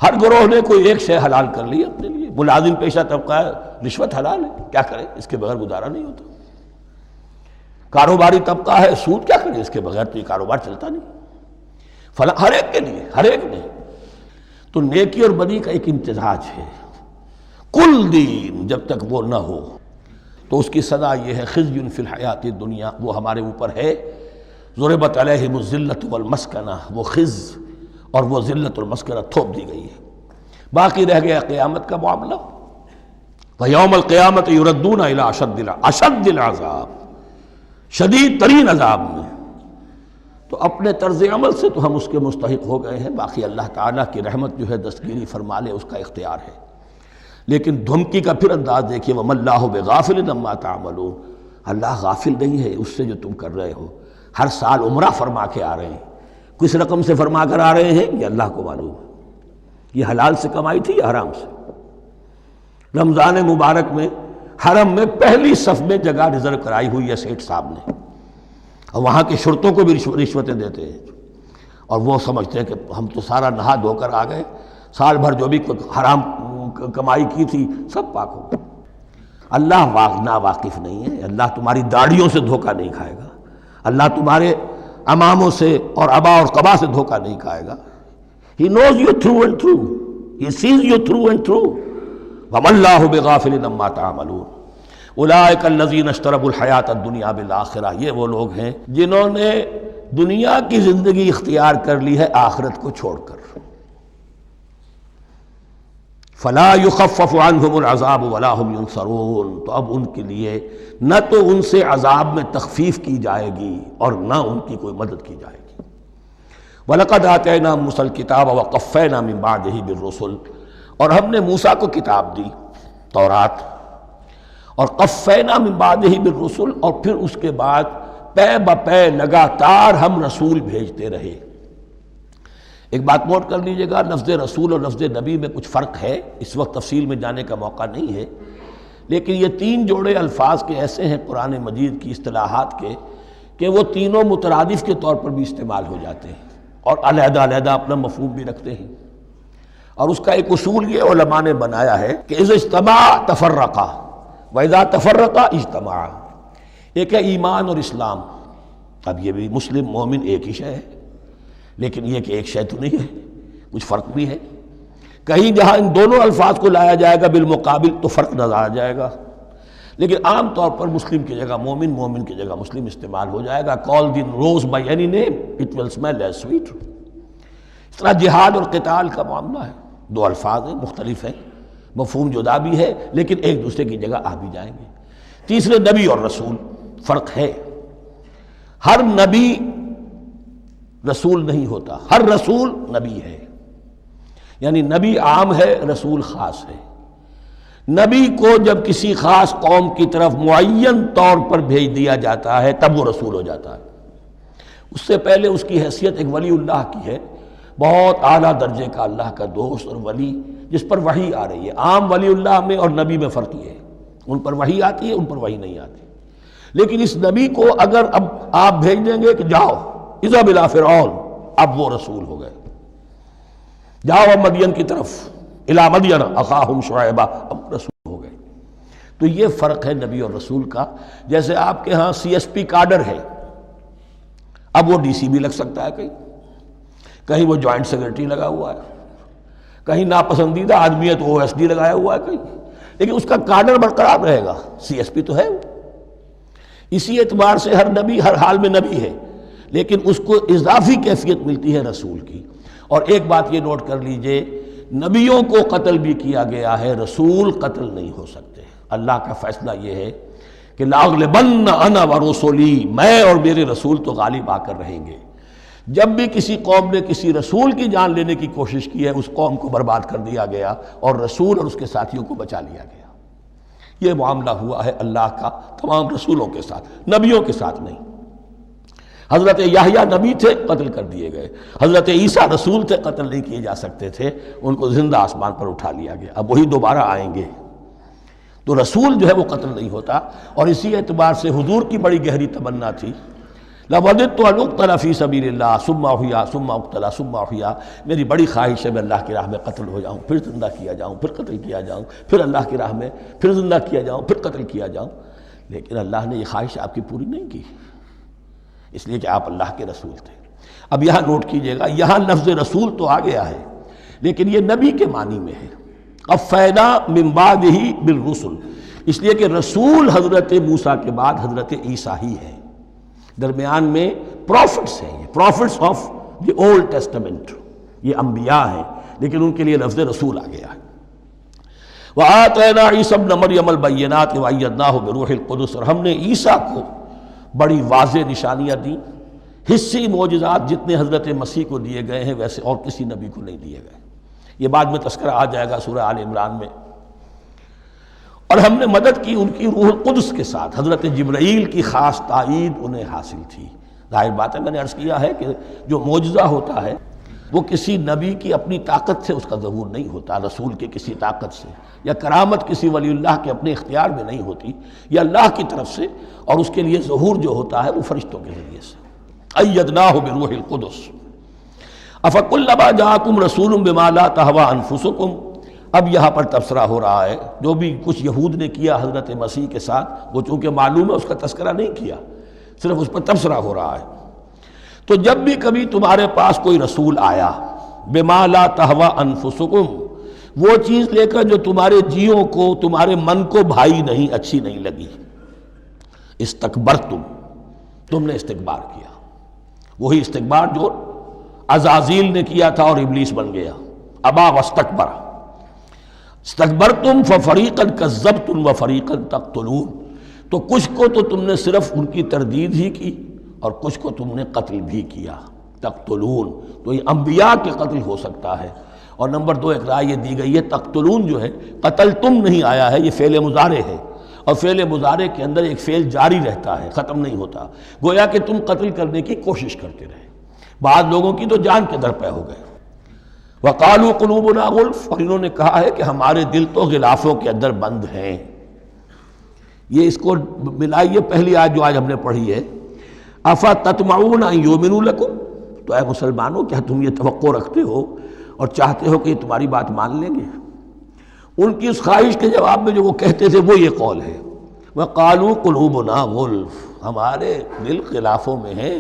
ہر گروہ نے کوئی ایک شے حلال کر لی اپنے لیے۔ ملازم پیشہ طبقہ ہے، رشوت حلال ہے، کیا کرے، اس کے بغیر گزارا نہیں ہوتا۔ کاروباری طبقہ ہے، سود کیا کرے، اس کے بغیر تو یہ کاروبار چلتا نہیں۔ ہر ایک کے لیے، ہر ایک نے تو نیکی اور بدی کا ایک امتزاج ہے۔ کل دین جب تک وہ نہ ہو تو اس کی سزا یہ ہے خزی فی الحیات الدنیا، وہ ہمارے اوپر ہے۔ ضربت علیہم الذلۃ والمسکنہ، وہ خز اور وہ ذلت اور مسکنہ تھوپ دی گئی ہے۔ باقی رہ گیا قیامت کا معاملہ، وَيَوْمَ الْقِيَامَةِ يُرَدُّونَ إِلَىٰ أَشَدِّ الْعَذَابِ، شدید ترین عذاب میں۔ تو اپنے طرز عمل سے تو ہم اس کے مستحق ہو گئے ہیں، باقی اللہ تعالیٰ کی رحمت جو ہے دستگیری فرما لے، اس کا اختیار ہے۔ لیکن دھمکی کا پھر انداز دیکھیے، وَمَا اللَّهُ بِغَافِلٍ عَمَّا تَعْمَلُونَ، اللہ غافل نہیں ہے اس سے جو تم کر رہے ہو۔ ہر سال عمرہ فرما کے آ رہے ہیں، کس رقم سے فرما کر آ رہے ہیں یہ اللہ کو معلوم ہے، یہ حلال سے کمائی تھی یا حرام سے۔ رمضان مبارک میں حرم میں پہلی صف میں جگہ ریزرو کرائی ہوئی ہے سیٹھ صاحب نے، اور وہاں کے شرطوں کو بھی رشوتیں دیتے ہیں، اور وہ سمجھتے ہیں کہ ہم تو سارا نہا دھو کر آ گئے، سال بھر جو بھی حرام کمائی کی تھی سب پاک ہو گئے۔ اللہ نا واقف نہیں ہے، اللہ تمہاری داڑھیوں سے دھوکہ نہیں کھائے گا، اللہ تمہارے اماموں سے اور ابا اور قبا سے دھوکہ نہیں کھائے گا۔ He knows you through and through, He sees you through and through. وَمَا اللَّهُ بِغَافِلٍ عَمَّا تَعْمَلُونَ أُولَٰئِكَ الَّذِينَ اشْتَرَوُا الْحَيَاةَ الدُّنْيَا بِالْآخِرَةِ، یہ وہ لوگ ہیں جنہوں نے دنیا کی زندگی اختیار کر لی ہے آخرت کو چھوڑ کر۔ فَلَا يُخَفَّفُ عَنْهُمُ الْعَذَابُ وَلَا هُمْ يُنصَرُونَ، تو اب ان کے لیے نہ تو ان سے عذاب میں تخفیف کی جائے گی اور نہ ان کی کوئی مدد کی جائے گی۔ وَلَقَدْ آتَيْنَا مُوسَى الْكِتَابَ وَقَفَّيْنَا مِن بَعْدِهِ بِالرُّسُلِ، اور ہم نے موسیٰ کو کتاب دی تورات، اور قفینا من بعدہ بالرسل، اور پھر اس کے بعد پے بپے لگاتار ہم رسول بھیجتے رہے۔ ایک بات نوٹ کر لیجئے گا، لفظ رسول اور لفظ نبی میں کچھ فرق ہے، اس وقت تفصیل میں جانے کا موقع نہیں ہے، لیکن یہ تین جوڑے الفاظ کے ایسے ہیں قرآن مجید کی اصطلاحات کے کہ وہ تینوں مترادف کے طور پر بھی استعمال ہو جاتے ہیں اور علیحدہ علیحدہ اپنا مفہوم بھی رکھتے ہیں۔ اور اس کا ایک اصول یہ علماء نے بنایا ہے کہ اذا اجتمع تفرقا واذا تفرقا اجتمع۔ ایک ہے ایمان اور اسلام، اب یہ بھی مسلم مومن ایک ہی شے ہے، لیکن یہ کہ ایک شے تو نہیں ہے، کچھ فرق بھی ہے۔ کہیں جہاں ان دونوں الفاظ کو لایا جائے گا بالمقابل تو فرق نظر آ جائے گا، لیکن عام طور پر مسلم کی جگہ مومن، مومن کی جگہ مسلم استعمال ہو جائے گا۔ call the rose by any name it will smell as sweet۔ اس طرح جہاد اور قتال کا معاملہ ہے، دو الفاظ ہیں، مختلف ہیں، مفہوم جدا بھی ہے لیکن ایک دوسرے کی جگہ آ بھی جائیں گے۔ تیسرے نبی اور رسول، فرق ہے، ہر نبی رسول نہیں ہوتا، ہر رسول نبی ہے، یعنی نبی عام ہے، رسول خاص ہے۔ نبی کو جب کسی خاص قوم کی طرف معین طور پر بھیج دیا جاتا ہے تب وہ رسول ہو جاتا ہے، اس سے پہلے اس کی حیثیت ایک ولی اللہ کی ہے، بہت اعلیٰ درجے کا اللہ کا دوست اور ولی جس پر وحی آ رہی ہے۔ عام ولی اللہ میں اور نبی میں فرق یہ ہے، ان پر وحی آتی ہے، ان پر وحی نہیں آتی۔ لیکن اس نبی کو اگر اب آپ بھیج دیں گے کہ جاؤ اذهب الى فرعون، اب وہ رسول ہو گئے، جاؤ اب مدین کی طرف، الى مدین اخاہم شعیبا، اب رسول ہو گئے۔ تو یہ فرق ہے نبی اور رسول کا۔ جیسے آپ کے ہاں سی ایس پی کارڈر ہے، اب وہ ڈی سی بھی لگ سکتا ہے، کہیں وہ جوائنٹ سیکرٹری لگا ہوا ہے، کہیں ناپسندیدہ آدمی ہے تو او ایس ڈی لگایا ہوا ہے کہیں، لیکن اس کا کارڈر برقرار رہے گا، سی ایس پی تو ہے وہ۔ اسی اعتبار سے ہر نبی ہر حال میں نبی ہے، لیکن اس کو اضافی کیفیت ملتی ہے رسول کی۔ اور ایک بات یہ نوٹ کر لیجئے، نبیوں کو قتل بھی کیا گیا ہے، رسول قتل نہیں ہو سکتے۔ اللہ کا فیصلہ یہ ہے کہ لاغلبن انا ورسلی، میں اور میرے رسول تو غالب آ کر رہیں گے۔ جب بھی کسی قوم نے کسی رسول کی جان لینے کی کوشش کی ہے، اس قوم کو برباد کر دیا گیا اور رسول اور اس کے ساتھیوں کو بچا لیا گیا۔ یہ معاملہ ہوا ہے اللہ کا تمام رسولوں کے ساتھ، نبیوں کے ساتھ نہیں۔ حضرت یحییٰ نبی تھے، قتل کر دیے گئے۔ حضرت عیسیٰ رسول تھے، قتل نہیں کیے جا سکتے تھے، ان کو زندہ آسمان پر اٹھا لیا گیا۔ اب وہی دوبارہ آئیں گے۔ تو رسول جو ہے وہ قتل نہیں ہوتا، اور اسی اعتبار سے حضور کی بڑی گہری تمنا تھی، لَوَدِدتُّ أَنْ أُقْتَلَ فِي سَبِيلِ اللَّهِ ثُمَّ أُحْيَا ثُمَّ أُقْتَلَ ثُمَّ أُحْيَا، میری بڑی خواہش ہے میں اللہ کی راہ میں قتل ہو جاؤں، پھر زندہ کیا جاؤں، پھر قتل کیا جاؤں، پھر اللہ کی راہ میں پھر زندہ کیا جاؤں، پھر قتل کیا جاؤں۔ لیکن اللہ نے یہ خواہش آپ کی پوری نہیں کی، اس لیے کہ آپ اللہ کے رسول تھے۔ اب یہاں نوٹ کیجئے گا، یہاں لفظ رسول تو آ گیا ہے لیکن یہ نبی کے معنی میں ہے، قفینا من بعدہ بالرسل، اس لیے کہ رسول حضرت موسیٰ کے بعد حضرت عیسیٰ ہی ہے، درمیان میں پروفٹس ہیں، یہ prophets of the old testament, یہ انبیاء ہیں، لیکن ان کے لیے لفظ رسول آ گیا ہے۔ وَآتَيْنَا عِيسَى ابْنَ مَرْيَمَ الْبَيِّنَاتِ وَأَيَّدْنَاهُ بِرُوحِ الْقُدُسِ، اور ہم نے عیسیٰ کو بڑی واضح نشانیاں دیں، حصی معجزات جتنے حضرت مسیح کو دیے گئے ہیں ویسے اور کسی نبی کو نہیں دیے گئے، یہ بعد میں تذکرہ آ جائے گا سورہ آل عمران میں۔ اور ہم نے مدد کی ان کی روح القدس کے ساتھ، حضرت جبرائیل کی خاص تائید انہیں حاصل تھی۔ ظاہر بات ہے، میں نے عرض کیا ہے کہ جو معجزہ ہوتا ہے وہ کسی نبی کی اپنی طاقت سے اس کا ظہور نہیں ہوتا، رسول کی کسی طاقت سے، یا کرامت کسی ولی اللہ کے اپنے اختیار میں نہیں ہوتی، یا اللہ کی طرف سے، اور اس کے لیے ظہور جو ہوتا ہے وہ فرشتوں کے ذریعے سے۔ ایدناہ بروح القدس افکلما جاءکم رسول بما لا تہوی انفسکم، اب یہاں پر تبصرہ ہو رہا ہے، جو بھی کچھ یہود نے کیا حضرت مسیح کے ساتھ وہ چونکہ معلوم ہے اس کا تذکرہ نہیں کیا، صرف اس پر تبصرہ ہو رہا ہے۔ تو جب بھی کبھی تمہارے پاس کوئی رسول آیا، بما لا تہوی انفسکم، وہ چیز لے کر جو تمہارے جیوں کو، تمہارے من کو بھائی نہیں، اچھی نہیں لگی، استکبرتم، تم نے استکبار کیا، وہی استکبار جو عزازیل نے کیا تھا اور ابلیس بن گیا، ابا واستکبر، استکبرتم ففریقا کذبتم وفریقا تقتلون، تو کچھ کو تو تم نے صرف ان کی تردید ہی کی اور کچھ کو تم نے قتل بھی کیا، تقتلون، تو یہ انبیاء کے قتل ہو سکتا ہے۔ اور نمبر دو ایک رائے یہ دی گئی ہے، تقتلون جو ہے قتل تم نہیں آیا ہے، یہ فعل مضارع ہے، اور فعل مضارع کے اندر ایک فعل جاری رہتا ہے، ختم نہیں ہوتا، گویا کہ تم قتل کرنے کی کوشش کرتے رہے۔ بعض لوگوں کی تو جان کے درپے ہو گئے۔ وَقَالُوا قُلُوبُنَا غُلْفٌ، اور انہوں نے کہا ہے کہ ہمارے دل تو غلافوں کے اندر بند ہیں۔ یہ اس کو ملائیے پہلی آیت جو آج ہم نے پڑھی ہے، أَفَتَطْمَعُونَ أَن يُؤْمِنُوا لَكُمْ، تو اے مسلمانوں کیا تم یہ توقع رکھتے ہو اور چاہتے ہو کہ یہ تمہاری بات مان لیں گے؟ ان کی اس خواہش کے جواب میں جو وہ کہتے تھے وہ یہ قول ہے، وَقَالُوا قُلُوبُنَا غُلْفٌ، ہمارے دل غلافوں میں ہیں،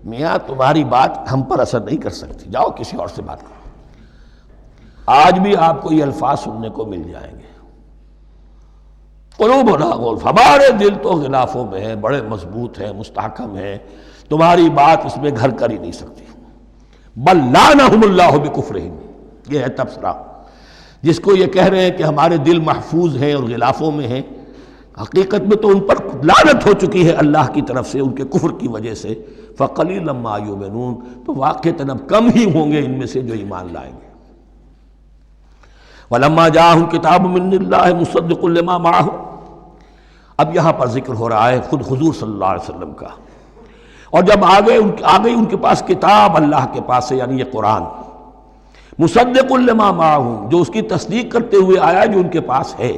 میاں تمہاری بات ہم پر اثر نہیں کر سکتی، جاؤ کسی اور سے بات کرو۔ آج بھی آپ کو یہ الفاظ سننے کو مل جائیں گے، قلوبنا غلف، ہمارے دل تو غلافوں میں ہیں، بڑے مضبوط ہیں، مستحکم ہیں، تمہاری بات اس میں گھر کر ہی نہیں سکتی۔ بل لعنہم اللہ بکفرہم، یہ ہے تبصرہ، جس کو یہ کہہ رہے ہیں کہ ہمارے دل محفوظ ہیں اور غلافوں میں ہیں، حقیقت میں تو ان پر لعنت ہو چکی ہے اللہ کی طرف سے ان کے کفر کی وجہ سے۔ فقلیلا ما یؤمنون، تو واقعتاً اب کم ہی ہوں گے ان میں سے جو ایمان لائیں گے۔ وَلَمَّا جَاءَهُمْ كِتَابٌ مِّنَ اللَّهِ مُصَدِّقٌ لِّمَا مَعَهُمْ، اب یہاں پر ذکر ہو رہا ہے خود حضور صلی اللہ علیہ وسلم کا، اور جب آ گئی ان کے پاس کتاب اللہ کے پاس سے، یعنی یہ قرآن، مُصَدِّقٌ لِّمَا مَعَهُمْ، جو اس کی تصدیق کرتے ہوئے آیا جو ان کے پاس ہے۔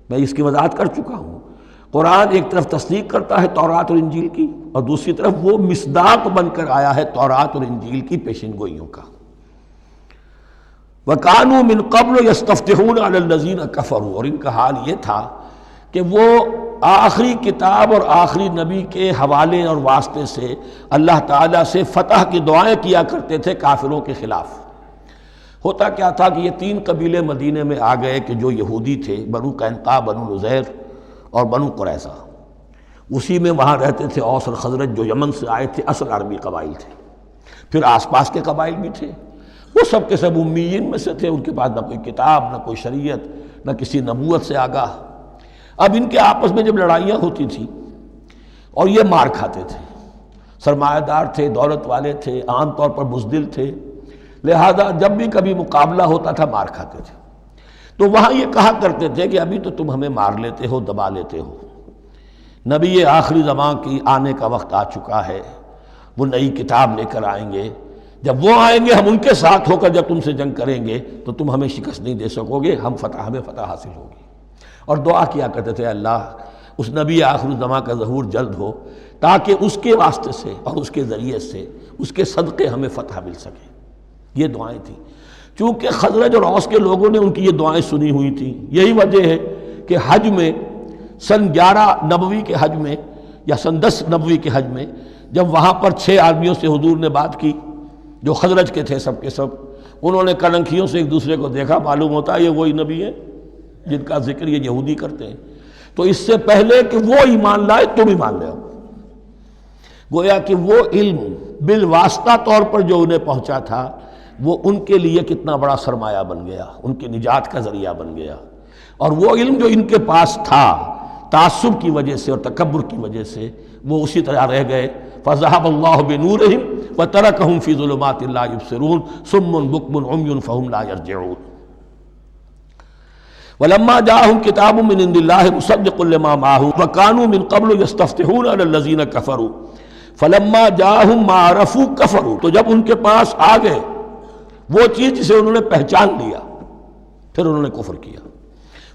میں اس کی وضاحت کر چکا ہوں، قرآن ایک طرف تصدیق کرتا ہے تورات اور انجیل کی، اور دوسری طرف وہ مصداق بن کر آیا ہے تورات اور انجیل کی پیشن گوئیوں کا۔ وَكَانُوا مِن قَبْلُ يَسْتَفْتِحُونَ عَلَى الَّذِينَ كَفَرُوا، اور ان کا حال یہ تھا کہ وہ آخری کتاب اور آخری نبی کے حوالے اور واسطے سے اللہ تعالیٰ سے فتح کی دعائیں کیا کرتے تھے کافروں کے خلاف۔ ہوتا کیا تھا کہ یہ تین قبیلے مدینے میں آ گئے کہ جو یہودی تھے، بنو قینقاع، بنو نذیر اور بنو قریظہ، اسی میں وہاں رہتے تھے اوس اور خزرج جو یمن سے آئے تھے، اصل عربی قبائل تھے، پھر آس پاس کے قبائل بھی تھے، وہ سب کے سب امیین میں سے تھے، ان کے پاس نہ کوئی کتاب، نہ کوئی شریعت، نہ کسی نبوت سے آگاہ۔ اب ان کے آپس میں جب لڑائیاں ہوتی تھیں اور یہ مار کھاتے تھے، سرمایہ دار تھے، دولت والے تھے، عام طور پر بزدل تھے، لہذا جب بھی کبھی مقابلہ ہوتا تھا مار کھاتے تھے، تو وہاں یہ کہا کرتے تھے کہ ابھی تو تم ہمیں مار لیتے ہو، دبا لیتے ہو، نبی آخری زمان کی آنے کا وقت آ چکا ہے، وہ نئی کتاب لے کر آئیں گے، جب وہ آئیں گے ہم ان کے ساتھ ہو کر جب تم سے جنگ کریں گے تو تم ہمیں شکست نہیں دے سکو گے، ہمیں فتح حاصل ہوگی۔ اور دعا کیا کرتے تھے اللہ اس نبی آخر الزماں کا ظہور جلد ہو تاکہ اس کے واسطے سے اور اس کے ذریعے سے اس کے صدقے ہمیں فتح مل سکے۔ یہ دعائیں تھیں۔ چونکہ خزرج اور اوس کے لوگوں نے ان کی یہ دعائیں سنی ہوئی تھیں، یہی وجہ ہے کہ حج میں سن 11 نبوی کے حج میں یا سن 10 نبوی کے حج میں جب وہاں پر 6 آدمیوں سے حضور نے بات کی جو خزرج کے تھے سب کے سب، انہوں نے کلنکھیوں سے ایک دوسرے کو دیکھا، معلوم ہوتا ہے یہ وہی نبی ہیں جن کا ذکر یہ یہودی کرتے ہیں، تو اس سے پہلے کہ وہ ایمان لائے تم ایمان لے آؤ۔ گویا کہ وہ علم بالواسطہ طور پر جو انہیں پہنچا تھا وہ ان کے لیے کتنا بڑا سرمایہ بن گیا، ان کی نجات کا ذریعہ بن گیا، اور وہ علم جو ان کے پاس تھا تعصب کی وجہ سے اور تکبر کی وجہ سے وہ اسی طرح رہ گئے۔ فَذَهَبَ اللَّهُ بِنُورِهِمْ وَتَرَكَهُمْ فِي ظُلُمَاتٍ لَا يُبْصِرُونَ صُمٌّ بُكْمٌ عُمْيٌ فَهُمْ لَا يَرْجِعُونَ۔ وَلَمَّا جَاءَهُمْ كِتَابٌ مِّنْ عِندِ اللَّهِ مُصَدِّقٌ لِّمَا مَعَهُمْ وَكَانُوا مِن قَبْلُ يَسْتَفْتِحُونَ عَلَى الَّذِينَ كَفَرُوا فَلَمَّا جَاءَهُم مَّا عَرَفُوا كَفَرُوا، تو جب ان کے پاس آ گئے وہ چیز جسے انہوں نے پہچان لیا پھر انہوں نے کفر کیا۔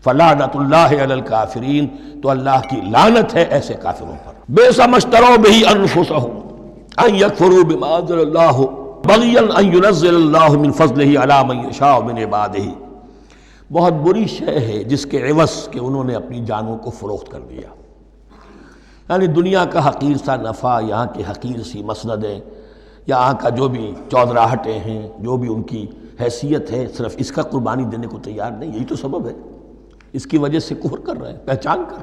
فَلَعْنَةُ اللَّهِ عَلَى الْكَافِرِينَ، تو اللہ کی لعنت ہے ایسے کافروں پر۔ بِئْسَ مَا اشْتَرَوْا بِهِ أَنفُسَهُمْ أَن يَكْفُرُوا بِمَا أَنزَلَ اللَّهُ بَغْيًا أَن يُنَزِّلَ اللَّهُ مِن فَضْلِهِ عَلَى مَن يَشَاءُ مِنْ عِبَادِهِ، بہت بری شے ہے جس کے عوض کہ انہوں نے اپنی جانوں کو فروخت کر دیا، یعنی دنیا کا حقیر سا نفع، یہاں کی حقیر سی مسندیں، یہاں کا جو بھی چودراہٹیں ہیں، جو بھی ان کی حیثیت ہے، صرف اس کا قربانی دینے کو تیار نہیں، یہی تو سبب ہے، اس کی وجہ سے کفر کر رہے ہیں پہچان کر۔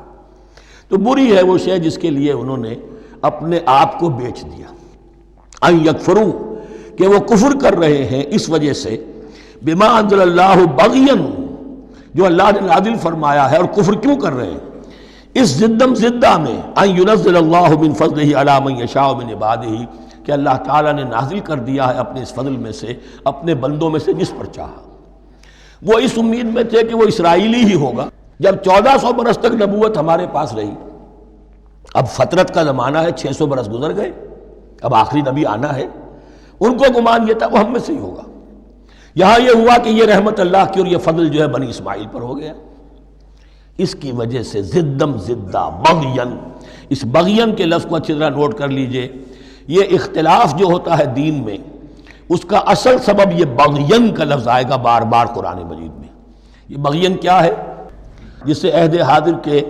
تو بری ہے وہ شے جس کے لیے انہوں نے اپنے آپ کو بیچ دیا۔ ان یکفروا، کہ وہ کفر کر رہے ہیں اس وجہ سے، بما انزل اللہ بغیا، جو اللہ نے نازل فرمایا ہے، اور کفر کیوں کر رہے ہیں اس زدم زدہ میں، ان ینزل اللہ من فضلہ علی من یشاء من عبادہ، کہ اللہ تعالیٰ نے نازل کر دیا ہے اپنے اس فضل میں سے اپنے بندوں میں سے جس پر چاہا۔ وہ اس امید میں تھے کہ وہ اسرائیلی ہی ہوگا۔ جب 1400 برس تک نبوت ہمارے پاس رہی، اب فترت کا زمانہ ہے، 600 برس گزر گئے، اب آخری نبی آنا ہے، ان کو گمان یہ تھا وہ ہم میں سے ہی ہوگا۔ یہاں یہ ہوا کہ یہ رحمت اللہ کی اور یہ فضل جو ہے بنی اسماعیل پر ہو گیا۔ اس کی وجہ سے زدم زدہ بغین، اس بغین کے لفظ کو اچھی طرح نوٹ کر لیجئے، یہ اختلاف جو ہوتا ہے دین میں اس کا اصل سبب یہ بغین کا لفظ آئے گا بار بار قرآن مجید میں۔ یہ بغین کیا ہے؟ جس سے عہد حاضر کے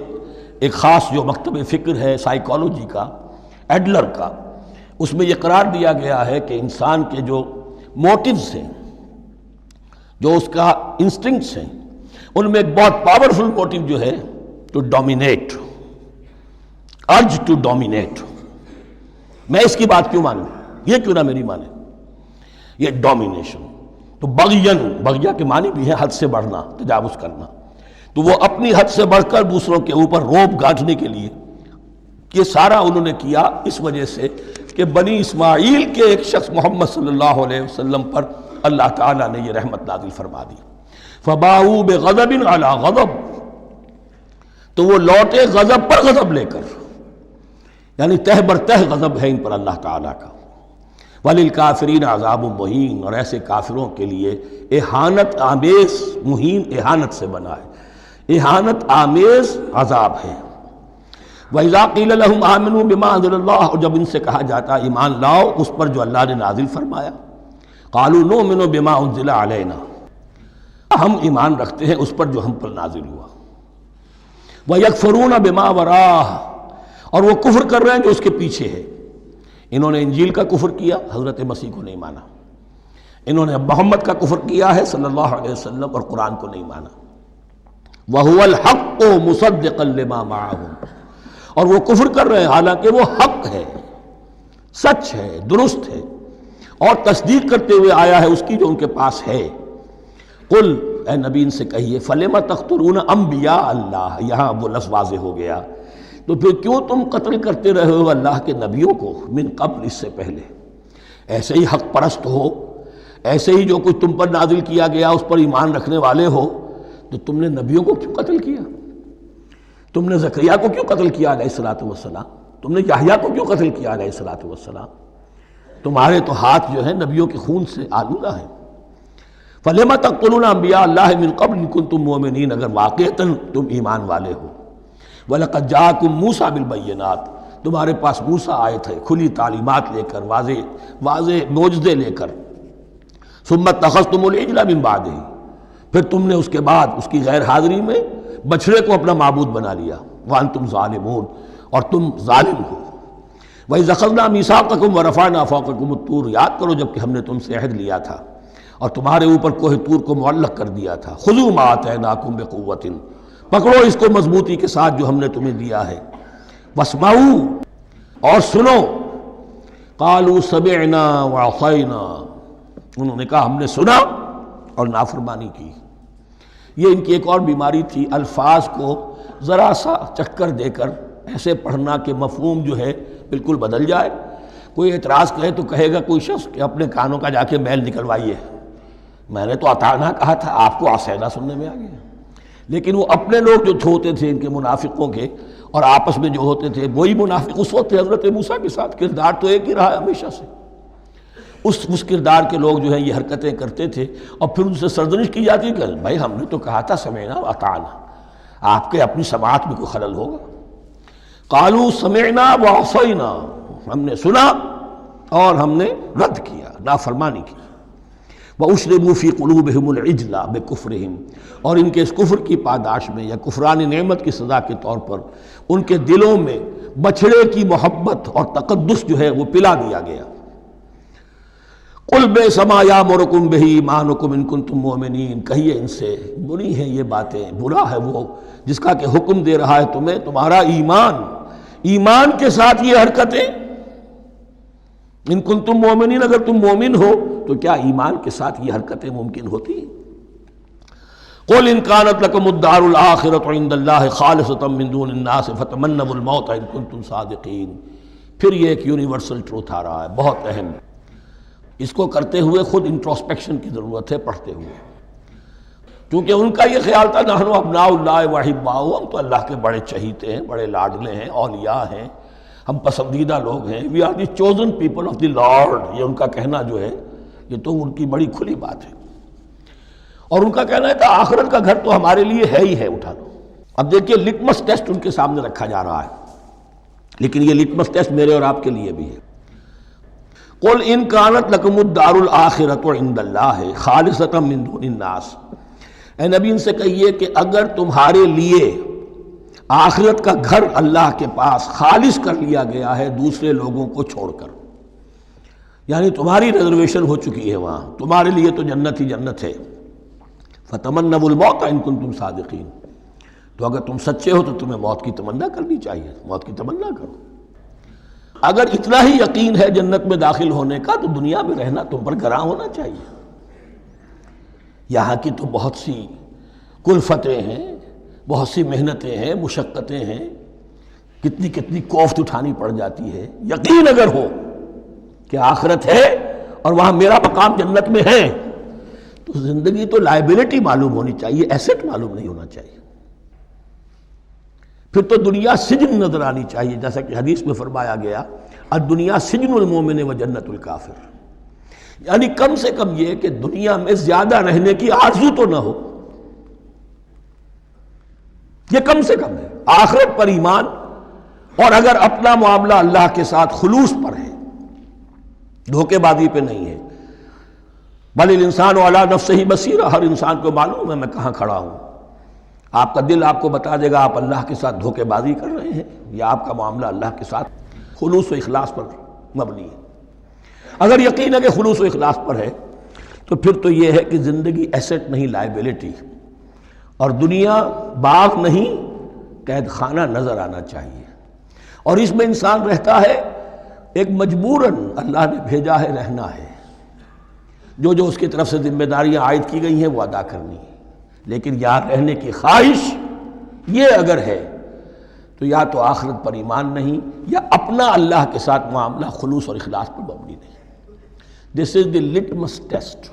ایک خاص جو مکتب فکر ہے سائیکالوجی کا، ایڈلر کا، اس میں یہ قرار دیا گیا ہے کہ انسان کے جو موٹیوز ہیں، جو اس کا انسٹنکٹس ہیں، ان میں ایک بہت پاورفل موٹیو جو ہے to dominate, urge to dominate. میں اس کی بات کیوں مانوں، یہ کیوں نہ میری مانے، یہ ڈومینیشن۔ تو بغین، بغیہ کے معنی بھی ہے حد سے بڑھنا، تجاوز کرنا، تو وہ اپنی حد سے بڑھ کر دوسروں کے اوپر روب گاٹھنے کے لیے یہ سارا انہوں نے کیا، اس وجہ سے کہ بنی اسماعیل کے ایک شخص محمد صلی اللہ علیہ وسلم پر اللہ تعالیٰ نے یہ رحمت نازل فرما دی۔ فَبَاءُوا بِغَضَبٍ عَلَىٰ غَضَبٍ، تو وہ لوٹے غضب پر غضب لے کر، یعنی تہ بر تہ غضب ہے ان پر اللہ تعالیٰ کا۔ وَلِلْكَافِرِينَ عَذَابٌ مُّهِينٌ، اور ایسے کافروں کے لیے اہانت آمیز، مہین اہانت سے بنا ہے، اہانت آمیز عذاب ہے۔ وَإِذَا قِيلَ لَهُمْ آمِنُوا بِمَا أَنزَلَ اللَّهُ، اور جب ان سے کہا جاتا ایمان لاؤ اس پر جو اللہ نے نازل فرمایا، قَالُوا نُؤْمِنُ بِمَا أُنزِلَ عَلَيْنَا، ہم ایمان رکھتے ہیں اس پر جو ہم پر نازل ہوا۔ وَيَكْفُرُونَ بِمَا وَرَاهُ، اور وہ کفر کر رہے ہیں جو اس کے پیچھے ہے۔ انہوں نے انجیل کا کفر کیا، حضرت مسیح کو نہیں مانا، انہوں نے محمد کا کفر کیا ہے صلی اللہ علیہ وسلم، اور قرآن کو نہیں مانا۔ وَهُوَ الْحَقُّ مُصَدِّقًا لِمَا مَعَهُمْ، اور وہ کفر کر رہے ہیں حالانکہ وہ حق ہے، سچ ہے، درست ہے، اور تصدیق کرتے ہوئے آیا ہے اس کی جو ان کے پاس ہے۔ قل، اے نبی ان سے کہیے، فَلِمَ تَقْتُلُونَ أَنبِيَاءَ اللَّهِ، یہاں وہ لفظ واضح ہو گیا، تو پھر کیوں تم قتل کرتے رہے ہو اللہ کے نبیوں کو، من قبل، اس سے پہلے۔ ایسے ہی حق پرست ہو، ایسے ہی جو کچھ تم پر نازل کیا گیا اس پر ایمان رکھنے والے ہو، تو تم نے نبیوں کو کیوں قتل کیا؟ تم نے زکریا کو کیوں قتل کیا علیہ الصلوۃ والسلام؟ تم نے یحییٰ کو کیوں قتل کیا علیہ الصلوۃ والسلام؟ تمہارے تو ہاتھ جو ہیں نبیوں کے خون سے آلودہ ہیں۔ فَلِمَ تَقْتُلُونَ أَنْبِيَاءَ اللَّهِ مِنْ قَبْلِ إِن كُنتُم مُؤْمِنِينَ، اگر واقعتاً تم ایمان والے ہو. وَلَقَدْ جَاءَكُم مُوسَىٰ بِالْبَيِّنَاتِ، تمہارے پاس موسیٰ آئے تھے کھلی تعلیمات لے کر، واضح معجزے لے کر. ثُمَّ اتَّخَذْتُمُ الْعِجْلَ مِن بَعْدِهِ، پھر تم نے اس کے بعد اس کی غیر حاضری میں بچھڑے کو اپنا معبود بنا لیا. وَأَنْتُمْ ظَالِمُونَ، اور تم ظالم ہو. وَإِذْ أَخَذْنَا مِيثَاقَكُمْ وَرَفَعْنَا فَوْقَكُمُ الطُّورَ، یاد کرو جب کہ ہم نے تم سے عہد لیا تھا اور تمہارے اوپر کوہ طور کو معلق کر دیا تھا. خُذُوا مَا آتَيْنَاكُمْ بِقُوَّةٍ، پکڑو اس کو مضبوطی کے ساتھ جو ہم نے تمہیں دیا ہے. وَاسْمَعُوا، اور سنو. قَالُوا سَمِعْنَا وَعَصَيْنَا، انہوں نے کہا ہم نے سنا اور نافرمانی کی. یہ ان کی ایک اور بیماری تھی، الفاظ کو ذرا سا چکر دے کر ایسے پڑھنا کہ مفہوم جو ہے بالکل بدل جائے. کوئی اعتراض کہے تو کہے گا کوئی شخص کہ اپنے کانوں کا جا کے میل نکلوائیے، میں نے تو اطعنا کہا تھا، آپ کو عصینا سننے میں آ گیا. لیکن وہ اپنے لوگ جو ہوتے تھے ان کے منافقوں کے، اور آپس میں جو ہوتے تھے وہی منافق اس وقت حضرت موسیٰ کے ساتھ کردار تو ایک ہی رہا ہے ہمیشہ سے. اس کردار کے لوگ جو ہیں یہ حرکتیں کرتے تھے، اور پھر ان سے سرزنش کی جاتی کہ بھائی ہم نے تو کہا تھا سمعنا واطعنا، آپ کے اپنی سماعت میں کوئی خلل ہوگا. قالوا سمعنا وعصینا، ہم نے سنا اور ہم نے رد کیا، نافرمانی کی. وَأُشْرِبُوا فِي قُلُوبِهِمُ الْعِجْلَ بِكُفْرِهِمْ، اور ان کے اس کفر کی پاداش میں یا کفران نعمت کی سزا کے طور پر ان کے دلوں میں بچھڑے کی محبت اور تقدس جو ہے وہ پلا دیا گیا. قُلْ بِئْسَ مَا يَأْمُرُكُمْ بِهِ إِيمَانُكُمْ إِن كُنتُم مُؤْمِنِينَ، کہیے ان سے بری ہیں یہ باتیں، برا ہے وہ جس کا کہ حکم دے رہا ہے تمہیں تمہارا ایمان کے ساتھ یہ حرکتیں. ان کنتم مومنین، اگر تم مومن ہو تو کیا ایمان کے ساتھ یہ حرکتیں ممکن ہوتی ہیں؟ قل ان كانت لكم الدار الآخرة عند الله خالصة من دون الناس فتمنوا الموت ان كنتم صادقین. پھر یہ ایک یونیورسل ٹروتھ آ رہا ہے بہت اہم، اس کو کرتے ہوئے خود انٹروسپیکشن کی ضرورت ہے پڑھتے ہوئے، کیونکہ ان کا یہ خیال تھا نحن ابناء اللہ وحباؤہ، ہم تو اللہ کے بڑے چہیتے ہیں، بڑے لاڈلے ہیں، اولیاء ہیں، ہم پسندیدہ لوگ ہیں. We are the chosen people of the lord, یہ ان کا کہنا جو ہے یہ تو ان کی بڑی کھلی بات ہے. اور ان کا کہنا ہے کہ آخرت کا گھر تو ہمارے لیے ہے ہی ہے، اٹھا لو. اب دیکھیے لٹمس ٹیسٹ ان کے سامنے رکھا جا رہا ہے، لیکن یہ لٹمس ٹیسٹ میرے اور آپ کے لیے بھی ہے. قل ان كانت لكم الدار الآخرة عند الله خالصة من دون الناس، اے نبی ان سے کہیے کہ اگر تمہارے لیے آخرت کا گھر اللہ کے پاس خالص کر لیا گیا ہے دوسرے لوگوں کو چھوڑ کر، یعنی تمہاری ریزرویشن ہو چکی ہے وہاں، تمہارے لیے تو جنت ہی جنت ہے. فتمنوا الموت ان کنتم صادقین، تو اگر تم سچے ہو تو تمہیں موت کی تمنا کرنی چاہیے، موت کی تمنا کرو. اگر اتنا ہی یقین ہے جنت میں داخل ہونے کا تو دنیا میں رہنا تم پر گراں ہونا چاہیے. یہاں کی تو بہت سی کلفتیں ہیں، بہت سی محنتیں ہیں، مشقتیں ہیں، کتنی کوفت اٹھانی پڑ جاتی ہے. یقین اگر ہو کہ آخرت ہے اور وہاں میرا مقام جنت میں ہے تو زندگی تو لائبلٹی معلوم ہونی چاہیے، ایسٹ معلوم نہیں ہونا چاہیے. پھر تو دنیا سجن نظر آنی چاہیے، جیسا کہ حدیث میں فرمایا گیا الدنیا سجن المومن و جنت الکافر، یعنی کم سے کم یہ کہ دنیا میں زیادہ رہنے کی آرزو تو نہ ہو، یہ کم سے کم ہے. آخرت پر ایمان، اور اگر اپنا معاملہ اللہ کے ساتھ خلوص پر ہے، دھوکے بازی پہ نہیں ہے. بل الانسان علی نفسہ بصیرہ، ہر انسان کو معلوم ہے میں کہاں کھڑا ہوں. آپ کا دل آپ کو بتا دے گا آپ اللہ کے ساتھ دھوکے بازی کر رہے ہیں یا آپ کا معاملہ اللہ کے ساتھ خلوص و اخلاص پر مبنی ہے. اگر یقین ہے کہ خلوص و اخلاص پر ہے تو پھر تو یہ ہے کہ زندگی ایسٹ نہیں لائبلٹی، اور دنیا باغ نہیں قید خانہ نظر آنا چاہیے. اور اس میں انسان رہتا ہے ایک مجبوراً، اللہ نے بھیجا ہے رہنا ہے، جو اس کی طرف سے ذمہ داریاں عائد کی گئی ہیں وہ ادا کرنی ہے. لیکن یہاں رہنے کی خواہش یہ اگر ہے تو یا تو آخرت پر ایمان نہیں یا اپنا اللہ کے ساتھ معاملہ خلوص اور اخلاص پر مبنی نہیں. دس از دی لٹمس ٹیسٹ.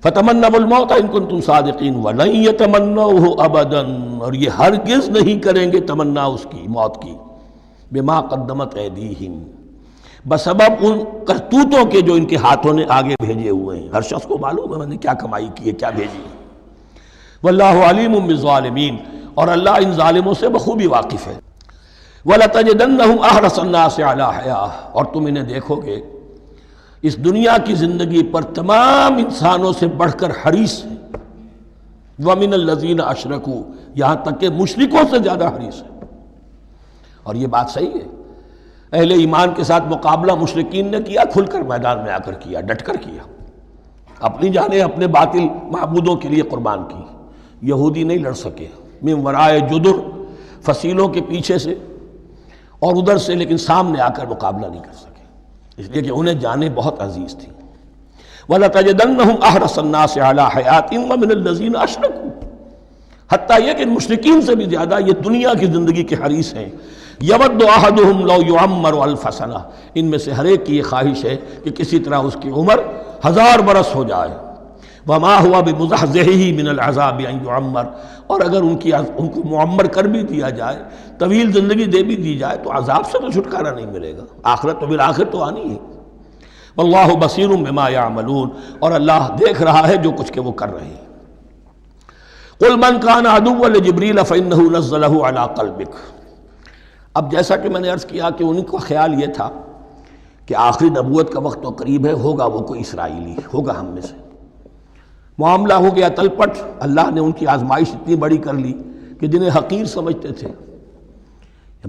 فتمنوا الموت ان کنتم صادقین ولن یتمنوہ ابدا، اور یہ ہرگز نہیں کریں گے تمنا اس کی، موت کی، بما قدمت ایدیہم، بسبب ان کرتوتوں کے جو ان کے ہاتھوں نے آگے بھیجے ہوئے ہیں۔ ہر شخص کو معلوم ہے میں نے کیا کمائی کی ہے، کیا بھیجی ہے۔ واللہ علیم بالظالمین، اور اللہ ان ظالموں سے بخوبی واقف ہے۔ وَلَتَجِدَنَّهُمْ أَحْرَصَ النَّاسِ عَلَىٰ حَيَاةٍ، اور تم انہیں دیکھو گے اس دنیا کی زندگی پر تمام انسانوں سے بڑھ کر حریص ہیں۔ وَمِنَ الَّذِينَ أَشْرَكُوا، یہاں تک کہ مشرکوں سے زیادہ حریص ہیں۔ اور یہ بات صحیح ہے، اہل ایمان کے ساتھ مقابلہ مشرکین نے کیا، کھل کر میدان میں آ کر کیا، ڈٹ کر کیا، اپنی جانیں اپنے باطل معبودوں کے لیے قربان کی۔ یہودی نہیں لڑ سکے، من ورائے جدر، فصیلوں کے پیچھے سے اور ادھر سے، لیکن سامنے آ کر مقابلہ نہیں کر سکے، اس لیے کہ انہیں جانیں بہت عزیز تھیں۔ وَلَتَجِدَنَّهُمْ أَحْرَصَ النَّاسِ عَلَىٰ حَيَاةٍ وَمِنَ الَّذِينَ أَشْرَكُوا، حتیٰ یہ کہ مشرکین سے بھی زیادہ یہ دنیا کی زندگی کے حریص ہیں۔ یود احدہم لو یعمر الف سنہ، ان میں سے ہر ایک کی یہ خواہش ہے کہ کسی طرح اس کی عمر 1000 برس ہو جائے۔ وما ہوا بمزحزحہ من العذاب ان یعمر، اور اگر ان کو معمر کر بھی دیا جائے، طویل زندگی دے بھی دی جائے، تو عذاب سے تو چھٹکارا نہیں ملے گا، آخرت تو بالآخر تو آنی ہے۔ واللہ بصیر بما یعملون، اور اللہ دیکھ رہا ہے جو کچھ کہ وہ کر رہے ہیں۔ قل من کان عدوا لجبریل فانہ نزلہ علی قلبک، اب جیسا کہ میں نے عرض کیا کہ ان کا خیال یہ تھا کہ آخری نبوت کا وقت تو قریب ہے، ہوگا وہ کوئی اسرائیلی، ہوگا ہم میں سے۔ معاملہ ہو گیا تلپٹ، اللہ نے ان کی آزمائش اتنی بڑی کر لی کہ جنہیں حقیر سمجھتے تھے،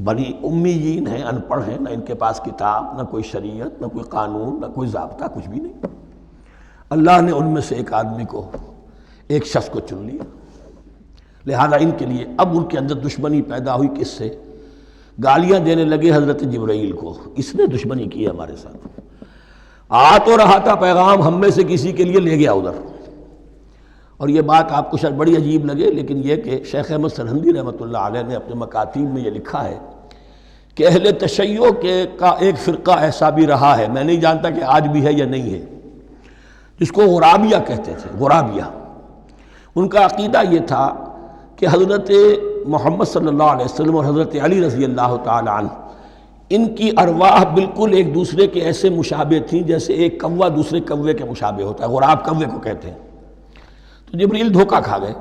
بڑی امیین ہیں، ان پڑھ ہیں، نہ ان کے پاس کتاب، نہ کوئی شریعت، نہ کوئی قانون، نہ کوئی ضابطہ، کچھ بھی نہیں، اللہ نے ان میں سے ایک آدمی کو، ایک شخص کو چن لیا۔ لہذا ان کے لیے اب ان کے اندر دشمنی پیدا ہوئی، کس سے؟ گالیاں دینے لگے حضرت جبرائیل کو، اس نے دشمنی کی ہے ہمارے ساتھ، آ تو رہا تھا پیغام ہم میں سے کسی کے لیے، لے گیا ادھر۔ اور یہ بات آپ کو شاید بڑی عجیب لگے، لیکن یہ کہ شیخ احمد سرہندی رحمۃ اللہ علیہ نے اپنے مکاتیب میں یہ لکھا ہے کہ اہل تشیع کا ایک فرقہ ایسا بھی رہا ہے، میں نہیں جانتا کہ آج بھی ہے یا نہیں ہے، جس کو غرابیہ کہتے تھے۔ غرابیہ، ان کا عقیدہ یہ تھا کہ حضرت محمد صلی اللہ علیہ وسلم اور حضرت علی رضی اللہ تعالی عنہ، ان کی ارواح بالکل ایک دوسرے کے ایسے مشابہ تھیں جیسے ایک کوا دوسرے کوے کے مشابہ ہوتا ہے، غراب کوے کو کہتے ہیں۔ تو جبریل دھوکہ کھا گئے،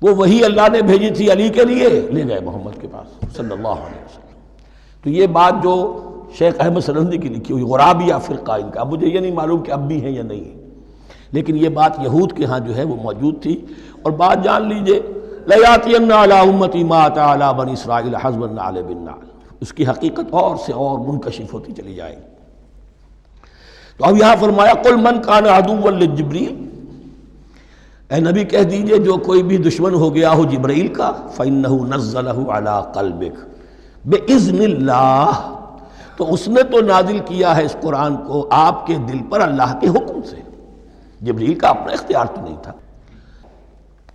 وہ وہی اللہ نے بھیجی تھی علی کے لیے، لے گئے محمد کے پاس صلی اللہ علیہ وسلم۔ تو یہ بات جو شیخ احمد سرہندی کی لکھی ہوئی غرابیہ فرقہ ان کا، مجھے یہ نہیں معلوم کہ اب بھی ہیں یا نہیں ہے، لیکن یہ بات یہود کے ہاں جو ہے وہ موجود تھی۔ اور بات جان لیجئے، لَيَأْتِيَنَّ عَلَىٰ أُمَّتِي مَا أَتَىٰ عَلَىٰ بَنِي إِسْرَائِيلَ حَسْبَ النَّعْلِ بِالنَّعْلِ، اس کی حقیقت اور سے اور منکشف ہوتی چلی جائے گی۔ تو اب یہاں فرمایا قُلْ مَنْ كَانَ عَدُوًّا لِجِبْرِيلَ، اے نبی کہہ دیجئے جو کوئی بھی دشمن ہو گیا ہو جبرائیل کا، فَإِنَّهُ نَزَّلَهُ عَلَىٰ قَلْبِكَ بِإِذْنِ اللَّهِ، تو اس نے تو نازل کیا ہے اس قرآن کو آپ کے دل پر اللہ کے حکم سے، جبرائیل کا اپنا اختیار تو نہیں تھا۔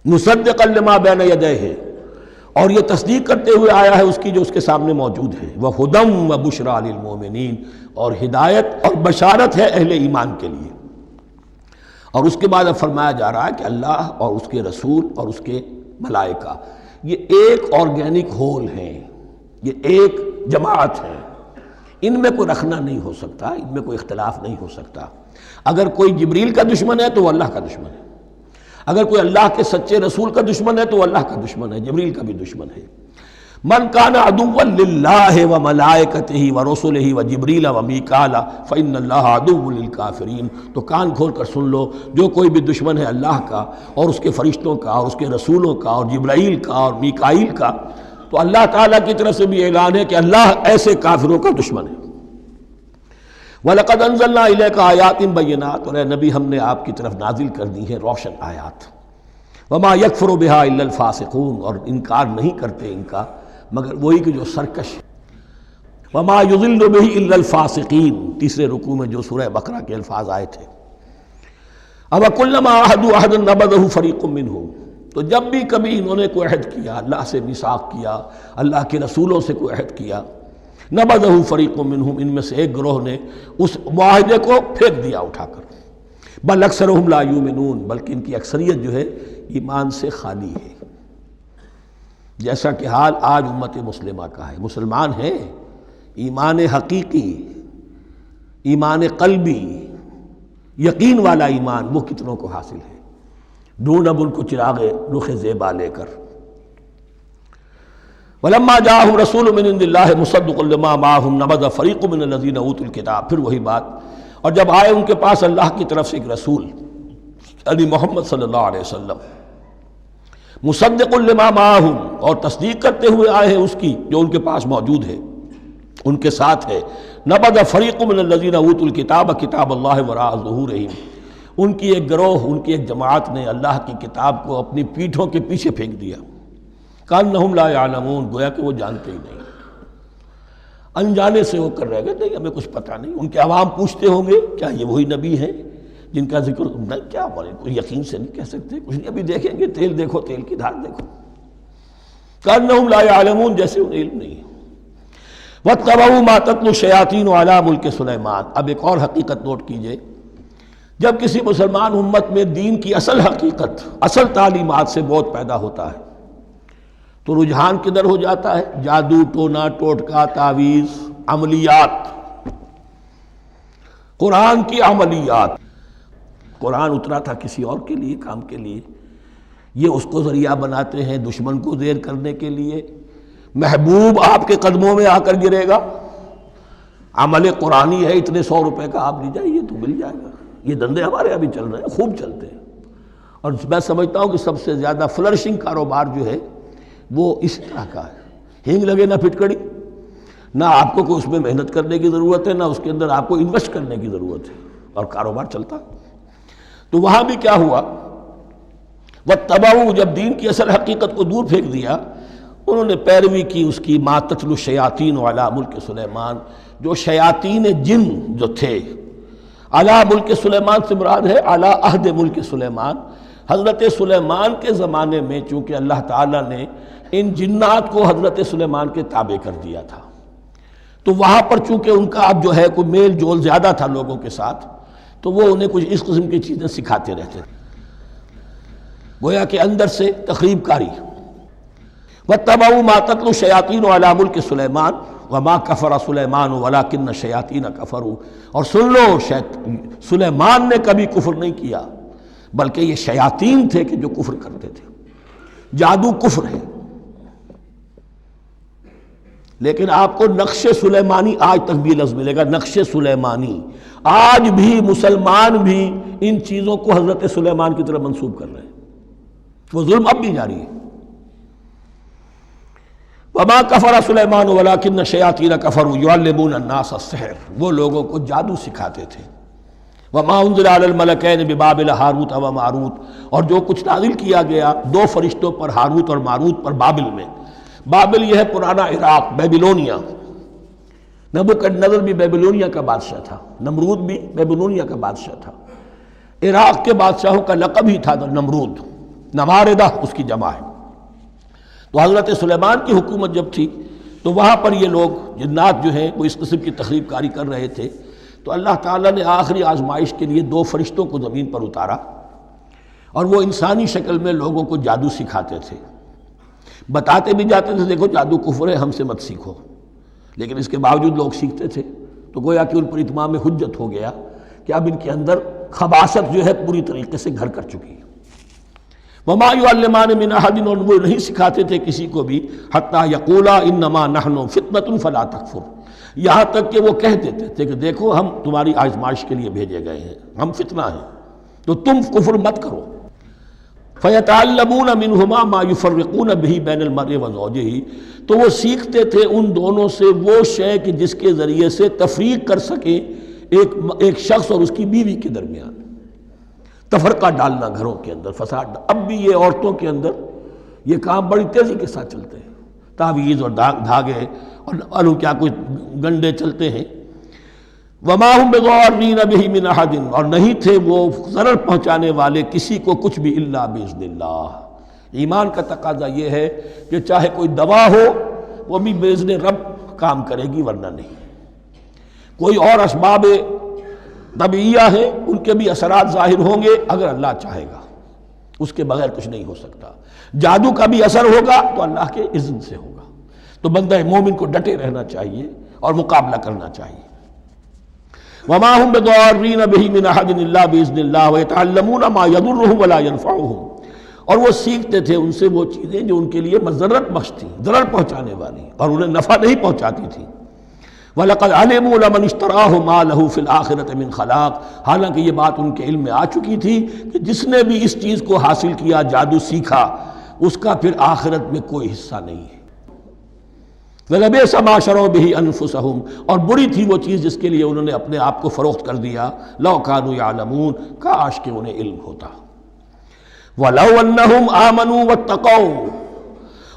مصدقا لما بین یدیہ، اور یہ تصدیق کرتے ہوئے آیا ہے اس کی جو اس کے سامنے موجود ہے، وہدی وبشریٰ للمؤمنین، اور ہدایت اور بشارت ہے اہل ایمان کے لیے۔ اور اس کے بعد اب فرمایا جا رہا ہے کہ اللہ اور اس کے رسول اور اس کے ملائکہ یہ ایک آرگینک ہول ہیں، یہ ایک جماعت ہے، ان میں کوئی رکھنا نہیں ہو سکتا، ان میں کوئی اختلاف نہیں ہو سکتا۔ اگر کوئی جبریل کا دشمن ہے تو وہ اللہ کا دشمن ہے، اگر کوئی اللہ کے سچے رسول کا دشمن ہے تو وہ اللہ کا دشمن ہے، جبریل کا بھی دشمن ہے۔ من کان عدوا للہ وملائکتہ ورسلہ وجبریل ومیکال فإن اللہ عدو للکافرین، تو کان کھول کر سن لو، جو کوئی بھی دشمن ہے اللہ کا اور اس کے فرشتوں کا اور اس کے رسولوں کا اور جبرائیل کا اور میکائیل کا، تو اللہ تعالیٰ کی طرف سے بھی اعلان ہے کہ اللہ ایسے کافروں کا دشمن ہے۔ وَلَقَدْ أَنزَلْنَا إِلَيْكَ آيَاتٍ بَيِّنَاتٍ، اور اے نبی ہم نے آپ کی طرف نازل کر دی ہیں روشن آیات۔ وَمَا يَكْفُرُ بِهَا إِلَّا الْفَاسِقُونَ، اور انکار نہیں کرتے ان کا مگر وہی کہ جو سرکش۔ وَمَا يُضِلُّ بِهِ إِلَّا الْفَاسِقِينَ، تیسرے رکوع میں جو سورہ بقرہ کے الفاظ آئے تھے۔ أَوَكُلَّمَا عَاهَدُوا عَهْدًا نَبَذَهُ فَرِيقٌ مِّنْهُمْ، تو جب بھی کبھی انہوں نے کوئی عہد کیا، اللہ سے میثاق کیا، اللہ کے رسولوں سے کوئی عہد کیا، نبذہ فریق منہم، ان میں سے ایک گروہ نے اس معاہدے کو پھینک دیا اٹھا کر۔ بل اکثرہم لا یؤمنون، بلکہ ان کی اکثریت جو ہے ایمان سے خالی ہے، جیسا کہ حال آج امت مسلمہ کا ہے۔ مسلمان ہیں، ایمان حقیقی، ایمان قلبی، یقین والا ایمان وہ کتنوں کو حاصل ہے؟ ڈھونڈ اب ان کو چراغ رخ زیبا لے کر۔ وَلَمَّا جَاءَهُمْ رَسُولٌ مِّنْ عِندِ اللَّهِ مُصَدِّقٌ لِّمَا مَعَهُمْ نَبَذَ فَرِيقٌ مِّنَ الَّذِينَ أُوتُوا الْكِتَابَ۔ پھر وہی بات، اور جب آئے ان کے پاس اللہ کی طرف سے ایک رسول یعنی محمد صلی اللہ علیہ وسلم، مصدق لما معہم، اور تصدیق کرتے ہوئے آئے ہیں اس کی جو ان کے پاس موجود ہے، ان کے ساتھ ہے، نبذ فریق من الذین اوتوا الکتاب کتاب اللہ وراء ظہورہم، ان کی ایک گروہ، ان کی ایک جماعت نے اللہ کی کتاب کو اپنی پیٹھوں کے پیچھے پھینک دیا، کأنہم لا یعلمون، گویا کہ وہ جانتے ہی نہیں، انجانے سے ہو کر رہ گئے، نہیں ہمیں کچھ پتہ نہیں۔ ان کے عوام پوچھتے ہوں گے کیا یہ وہی نبی ہیں جن کا ذکر نہیں، کیا بولے، کوئی یقین سے نہیں کہہ سکتے، کچھ نہیں، ابھی دیکھیں گے، تیل دیکھو، تیل کی دھار دیکھو، کأنہم لا یعلمون، جیسے انہیں علم نہیں ہے۔ وَاتَّبَعُوا مَا تَتْلُو الشَّيَاطِينُ عَلَىٰ مُلْكِ سُلَيْمَانَ۔ اب ایک اور حقیقت نوٹ کیجئے، جب کسی مسلمان امت میں دین کی اصل حقیقت، اصل تعلیمات سے بہت پیدا ہوتا ہے تو رجحان کدھر ہو جاتا ہے؟ جادو، ٹونا، ٹوٹکا، تعویذ، عملیات، قرآن کی عملیات۔ قرآن اترا تھا کسی اور کے لیے، کام کے لیے، یہ اس کو ذریعہ بناتے ہیں دشمن کو زیر کرنے کے لیے۔ محبوب آپ کے قدموں میں آ کر گرے گا، عمل قرآنی ہے، اتنے 100 روپے کا آپ لے جائیے تو مل جائے گا۔ یہ دندے ہمارے ابھی چل رہے ہیں، خوب چلتے ہیں، اور میں سمجھتا ہوں کہ سب سے زیادہ فلرشنگ کاروبار جو ہے وہ اس طرح کا ہے۔ ہینگ لگے نہ پھٹکڑی، نہ آپ کو کوئی اس میں محنت کرنے کی ضرورت ہے، نہ اس کے اندر آپ کو انویسٹ کرنے کی ضرورت ہے، اور کاروبار چلتا۔ تو وہاں بھی کیا ہوا، وَاتَّبَعُوا، جب دین کی اصل حقیقت کو دور پھینک دیا، انہوں نے پیروی کی اس کی، مَا تَتْلُو الشَّيَاطِينُ عَلَىٰ مُلْكِ سُلَيْمَانَ، جو شیاطین جن جو تھے، عَلَىٰ مُلْكِ سُلَيْمَانَ سے مراد ہے عَلَىٰ عہد ملک سلیمان، حضرت سلیمان کے زمانے میں چونکہ اللہ تعالیٰ نے ان جنات کو حضرت سلیمان کے تابع کر دیا تھا، تو وہاں پر چونکہ ان کا اب جو ہے کوئی میل جول زیادہ تھا لوگوں کے ساتھ، تو وہ انہیں کچھ اس قسم کی چیزیں سکھاتے رہتے تھے، گویا کہ اندر سے تخریب کاری۔ وَاتَّبَعُوا مَا تَتْلُو الشَّيَاطِينُ عَلَىٰ مُلْكِ سُلَيْمَانَ وَمَا كَفَرَ سُلَيْمَانُ وَلَٰكِنَّ الشَّيَاطِينَ كَفَرُوا، اور سن لو، سلیمان نے کبھی کفر نہیں کیا، بلکہ یہ شیاطین تھے کہ جو کفر کرتے تھے۔ جادو کفر ہے، لیکن آپ کو نقش سلیمانی آج تک بھی لفظ ملے گا، نقش سلیمانی۔ آج بھی مسلمان بھی ان چیزوں کو حضرت سلیمان کی طرف منسوب کر رہے ہیں، وہ ظلم اب بھی جاری ہے۔ وَمَا كَفَرَ سُلَيْمَانُ وَلَٰكِنَّ الشَّيَاطِينَ كَفَرُوا يُعَلِّمُونَ النَّاسَ السِّحْرَ، وہ لوگوں کو جادو سکھاتے تھے۔ وَمَا أُنزِلَ عَلَى الْمَلَكَيْنِ بِبَابِلَ هَارُوتَ وَمَارُوتَ، اور جو کچھ نازل کیا گیا 2 فرشتوں پر، ہاروت اور ماروت پر، بابل میں۔ بابل یہ ہے پرانا عراق، بیبلونیا۔ نبوکدنضر بھی بیبلونیا کا بادشاہ تھا، نمرود بھی بیبلونیا کا بادشاہ تھا۔ عراق کے بادشاہوں کا لقب ہی تھا نمرود، نماردہ اس کی جمع ہے۔ تو حضرت سلیمان کی حکومت جب تھی تو وہاں پر یہ لوگ جنات جو ہیں وہ اس قسم کی تخریب کاری کر رہے تھے، تو اللہ تعالیٰ نے آخری آزمائش کے لیے 2 فرشتوں کو زمین پر اتارا، اور وہ انسانی شکل میں لوگوں کو جادو سکھاتے تھے، بتاتے بھی جاتے تھے دیکھو جادو کفر ہے، ہم سے مت سیکھو، لیکن اس کے باوجود لوگ سیکھتے تھے، تو گویا کہ ان پر اتمام حجت ہو گیا کہ اب ان کے اندر خباثت جو ہے پوری طریقے سے گھر کر چکی ہے۔ وَمَا يُعَلِّمَانِ مِنْ أَحَدٍ، اور وہ نہیں سکھاتے تھے کسی کو بھی، حَتَّىٰ يَقُولَا إِنَّمَا نَحْنُ فِتْنَةٌ فَلَا تَكْفُرْ، یہاں تک کہ وہ کہہ دیتے تھے کہ دیکھو ہم تمہاری آزمائش کے لیے بھیجے گئے ہیں، ہم فتنہ ہیں، تو تم کفر مت کرو۔ فَيَتَعَلَّمُونَ مِنْهُمَا مَا يُفَرِّقُونَ بِهِ بَيْنَ الْمَرْءِ وَزَوْجِهِ، تو وہ سیکھتے تھے ان دونوں سے وہ شے کہ جس کے ذریعے سے تفریق کر سکیں ایک شخص اور اس کی بیوی کے درمیان، تفرقہ ڈالنا گھروں کے اندر، فساد۔ اب بھی یہ عورتوں کے اندر یہ کام بڑی تیزی کے ساتھ چلتے ہیں، تعویذ اور دھاگے اور کیا کوئی گنڈے چلتے ہیں۔ وَمَا هُمْ بِضَارِّينَ بِهِ مِنْ أَحَدٍ، اور نہیں تھے وہ ضرر پہنچانے والے کسی کو کچھ بھی، إِلَّا بِإِذْنِ اللَّهِ۔ ایمان کا تقاضا یہ ہے کہ چاہے کوئی دوا ہو وہ بھی بِإِذْنِ رب کام کرے گی، ورنہ نہیں۔ کوئی اور اسباب طبیعیہ ہیں، ان کے بھی اثرات ظاہر ہوں گے اگر اللہ چاہے گا، اس کے بغیر کچھ نہیں ہو سکتا۔ جادو کا بھی اثر ہوگا تو اللہ کے اذن سے ہوگا۔ تو بندہ مومن کو ڈٹے رہنا چاہیے اور مقابلہ کرنا چاہیے۔ وما هم بضارین بہ من احد الا باذن اللہ ویتعلمون ما یضرهم ولا ينفعهم، اور وہ سیکھتے تھے ان سے وہ چیزیں جو ان کے لیے مضرت بخش تھیں، ضرر پہنچانے والی، اور انہیں نفع نہیں پہنچاتی تھی۔ وَلَقَدْ عَلِمُوا لَمَنِ اشْتَرَاهُ مَا لَهُ فِي الْآخِرَةِ مِنْ خَلَاقٍ، حالانکہ یہ بات ان کے علم میں آ چکی تھی کہ جس نے بھی اس چیز کو حاصل کیا، جادو سیکھا، اس کا پھر آخرت میں کوئی حصہ نہیں ہے۔ وَلَبِئْسَ مَا شَرَوْا بِهِ أَنفُسَهُمْ، اور بری تھی وہ چیز جس کے لیے انہوں نے اپنے آپ کو فروخت کر دیا، لَوْ كَانُوا يَعْلَمُونَ، کاش کہ انہیں علم ہوتا۔ وَلَوْ أَنَّهُمْ آمَنُوا وَاتَّقَوْا،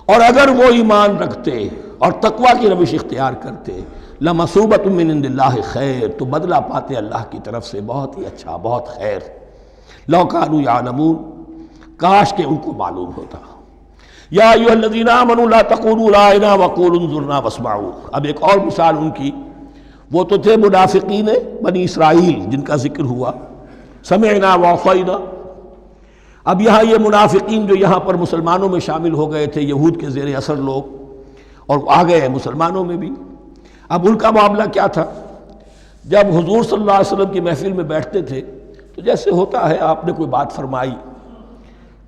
اور اگر وہ ایمان رکھتے اور تقوی کی روش اختیار کرتے، لَمَثُوبَةٌ مِّنْ عِندِ اللَّهِ خَيْرٌ، تو بدلہ پاتے اللہ کی طرف سے بہت ہی اچھا، بہت خیر۔ لَوْ كَانُوا يَعْلَمُونَ، کاش کہ ان کو معلوم ہوتا۔ یا ایھا الذین آمنوا لا تقولوا رائنا وقولوا انظرنا واسمعوا، اب ایک اور مثال ان کی، وہ تو تھے منافقین بنی اسرائیل جن کا ذکر ہوا، سمعنا وعصینا۔ اب یہاں یہ منافقین جو یہاں پر مسلمانوں میں شامل ہو گئے تھے، یہود کے زیر اثر لوگ، اور آ گئے مسلمانوں میں بھی، اب ان کا معاملہ کیا تھا؟ جب حضور صلی اللہ علیہ وسلم کی محفل میں بیٹھتے تھے تو جیسے ہوتا ہے، آپ نے کوئی بات فرمائی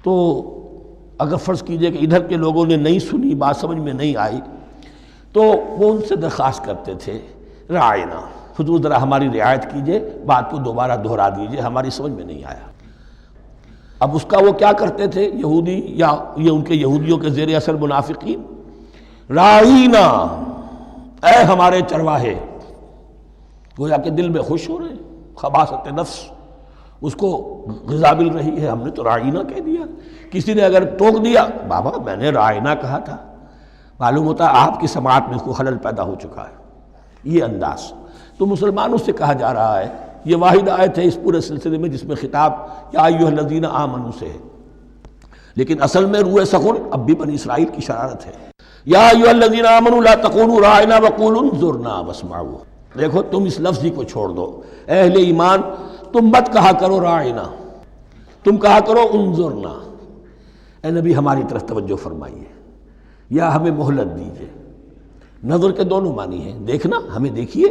تو اگر فرض کیجئے کہ ادھر کے لوگوں نے نہیں سنی، بات سمجھ میں نہیں آئی، تو وہ ان سے درخواست کرتے تھے رعاینا، حضور ذرا ہماری رعایت کیجئے، بات کو دوبارہ دہرا دیجئے، ہماری سمجھ میں نہیں آیا۔ اب اس کا وہ کیا کرتے تھے یہودی، یا یہ ان کے یہودیوں کے زیر اثر منافقین، رعاینا، اے ہمارے چرواہے، گویا کہ دل میں خوش ہو رہے ہیں، خباثت نفس اس کو غذا مل رہی ہے، ہم نے تو رعاینا کہہ دیا۔ کسی نے اگر ٹوک دیا، بابا میں نے رعاینا کہا تھا، معلوم ہوتا ہے آپ کی سماعت میں کوئی خلل پیدا ہو چکا ہے، یہ انداز۔ تو مسلمانوں سے کہا جا رہا ہے، یہ واحد آیت ہے اس پورے سلسلے میں جس میں خطاب یا ایھا الذین آمنوا سے ہے، لیکن اصل میں روح سخن اب بھی بنی اسرائیل کی شرارت ہے۔ یا ایھا الذین آمنوا لا تقولوا رعاینا وقولوا انظرنا واسمعوا، دیکھو تم اس لفظ ہی کو چھوڑ دو، اہل ایمان تم مت کہا کرو رعاینا، تم کہا کرو انظرنا، اے نبی ہماری طرف توجہ فرمائیے، یا ہمیں مہلت دیجیے۔ نظر کے دونوں معنی ہیں، دیکھنا، ہمیں دیکھیے،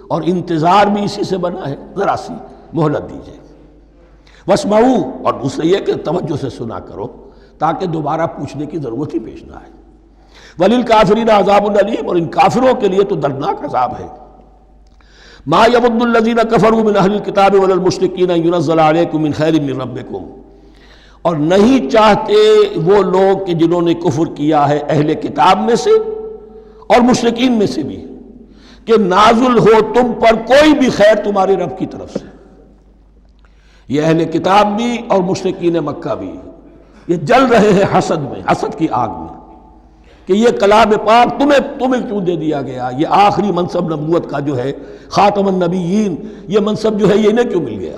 اور انتظار بھی اسی سے بنا ہے، ذرا سی مہلت دیجیے۔ واسمعوا، اور دوسرے یہ کہ توجہ سے سنا کرو تاکہ دوبارہ پوچھنے کی ضرورت ہی پیش نہ آئے۔ وللکافرین عذاب علیم، اور ان کافروں کے لیے تو دردناک عذاب ہے۔ ما یود الذین کفروا من اہل الکتاب ولا المشرکین ان ینزل علیکم من خیر من ربکم، اور نہیں چاہتے وہ لوگ کہ جنہوں نے کفر کیا ہے اہل کتاب میں سے اور مشرکین میں سے بھی، کہ نازل ہو تم پر کوئی بھی خیر تمہارے رب کی طرف سے۔ یہ اہل کتاب بھی اور مشرکین مکہ بھی، یہ جل رہے ہیں حسد میں، حسد کی آگ میں، کہ یہ کلام پاک تمہیں کیوں دے دیا گیا، یہ آخری منصب نبوت کا جو ہے، خاتم النبیین، یہ منصب جو ہے یہ انہیں کیوں مل گیا؟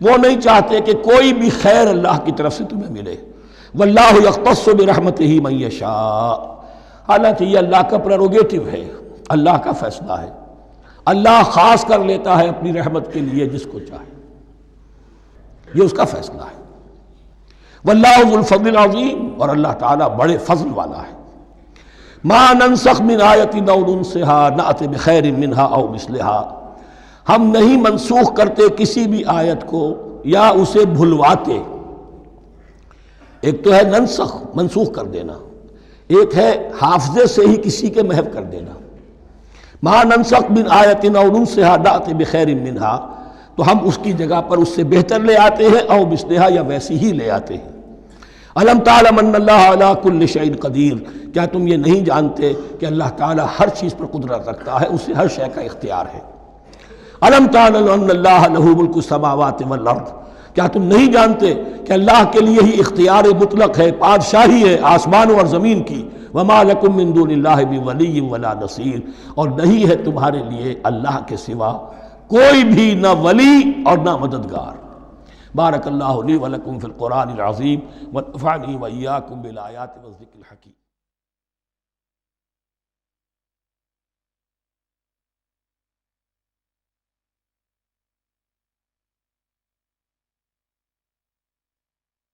وہ نہیں چاہتے کہ کوئی بھی خیر اللہ کی طرف سے تمہیں ملے۔ واللہ یختص برحمتہ من یشاء، حالانکہ یہ اللہ کا پریروگیٹو ہے، اللہ کا فیصلہ ہے، اللہ خاص کر لیتا ہے اپنی رحمت کے لیے جس کو چاہے، یہ اس کا فیصلہ ہے۔ واللہ ذو الفضل العظیم، اور اللہ تعالیٰ بڑے فضل والا ہے۔ ما ننسخ من آیت او ننسها نأت بخیر منها او مثلها، ہم نہیں منسوخ کرتے کسی بھی آیت کو یا اسے بھلواتے۔ ایک تو ہے ننسخ، منسوخ کر دینا، ایک ہے حافظے سے ہی کسی کے محو کر دینا۔ ما ننسخ من آیت او ننسها نأت بخیر منها، تو ہم اس کی جگہ پر اس سے بہتر لے آتے ہیں، او مثلها یا ویسی ہی لے آتے ہیں۔ الم تعلم ان اللہ علی کل شیء قدیر، کیا تم یہ نہیں جانتے کہ اللہ تعالیٰ ہر چیز پر قدرت رکھتا ہے، اسے ہر شے کا اختیار ہے۔ الم تعلم ان اللہ لہ ملک السماوات والارض، کیا تم نہیں جانتے کہ اللہ کے لیے ہی اختیار مطلق ہے، بادشاہی ہے آسمانوں اور زمین کی۔ وما لکم من دون اللہ من ولی ولا نصیر، اور نہیں ہے تمہارے لیے اللہ کے سوا کوئی بھی نہ ولی اور نہ مددگار۔ بارک اللہ لی ولکم فی القرآن العظیم ونفعنی وإیاکم بالآیات والذکر الحکیم۔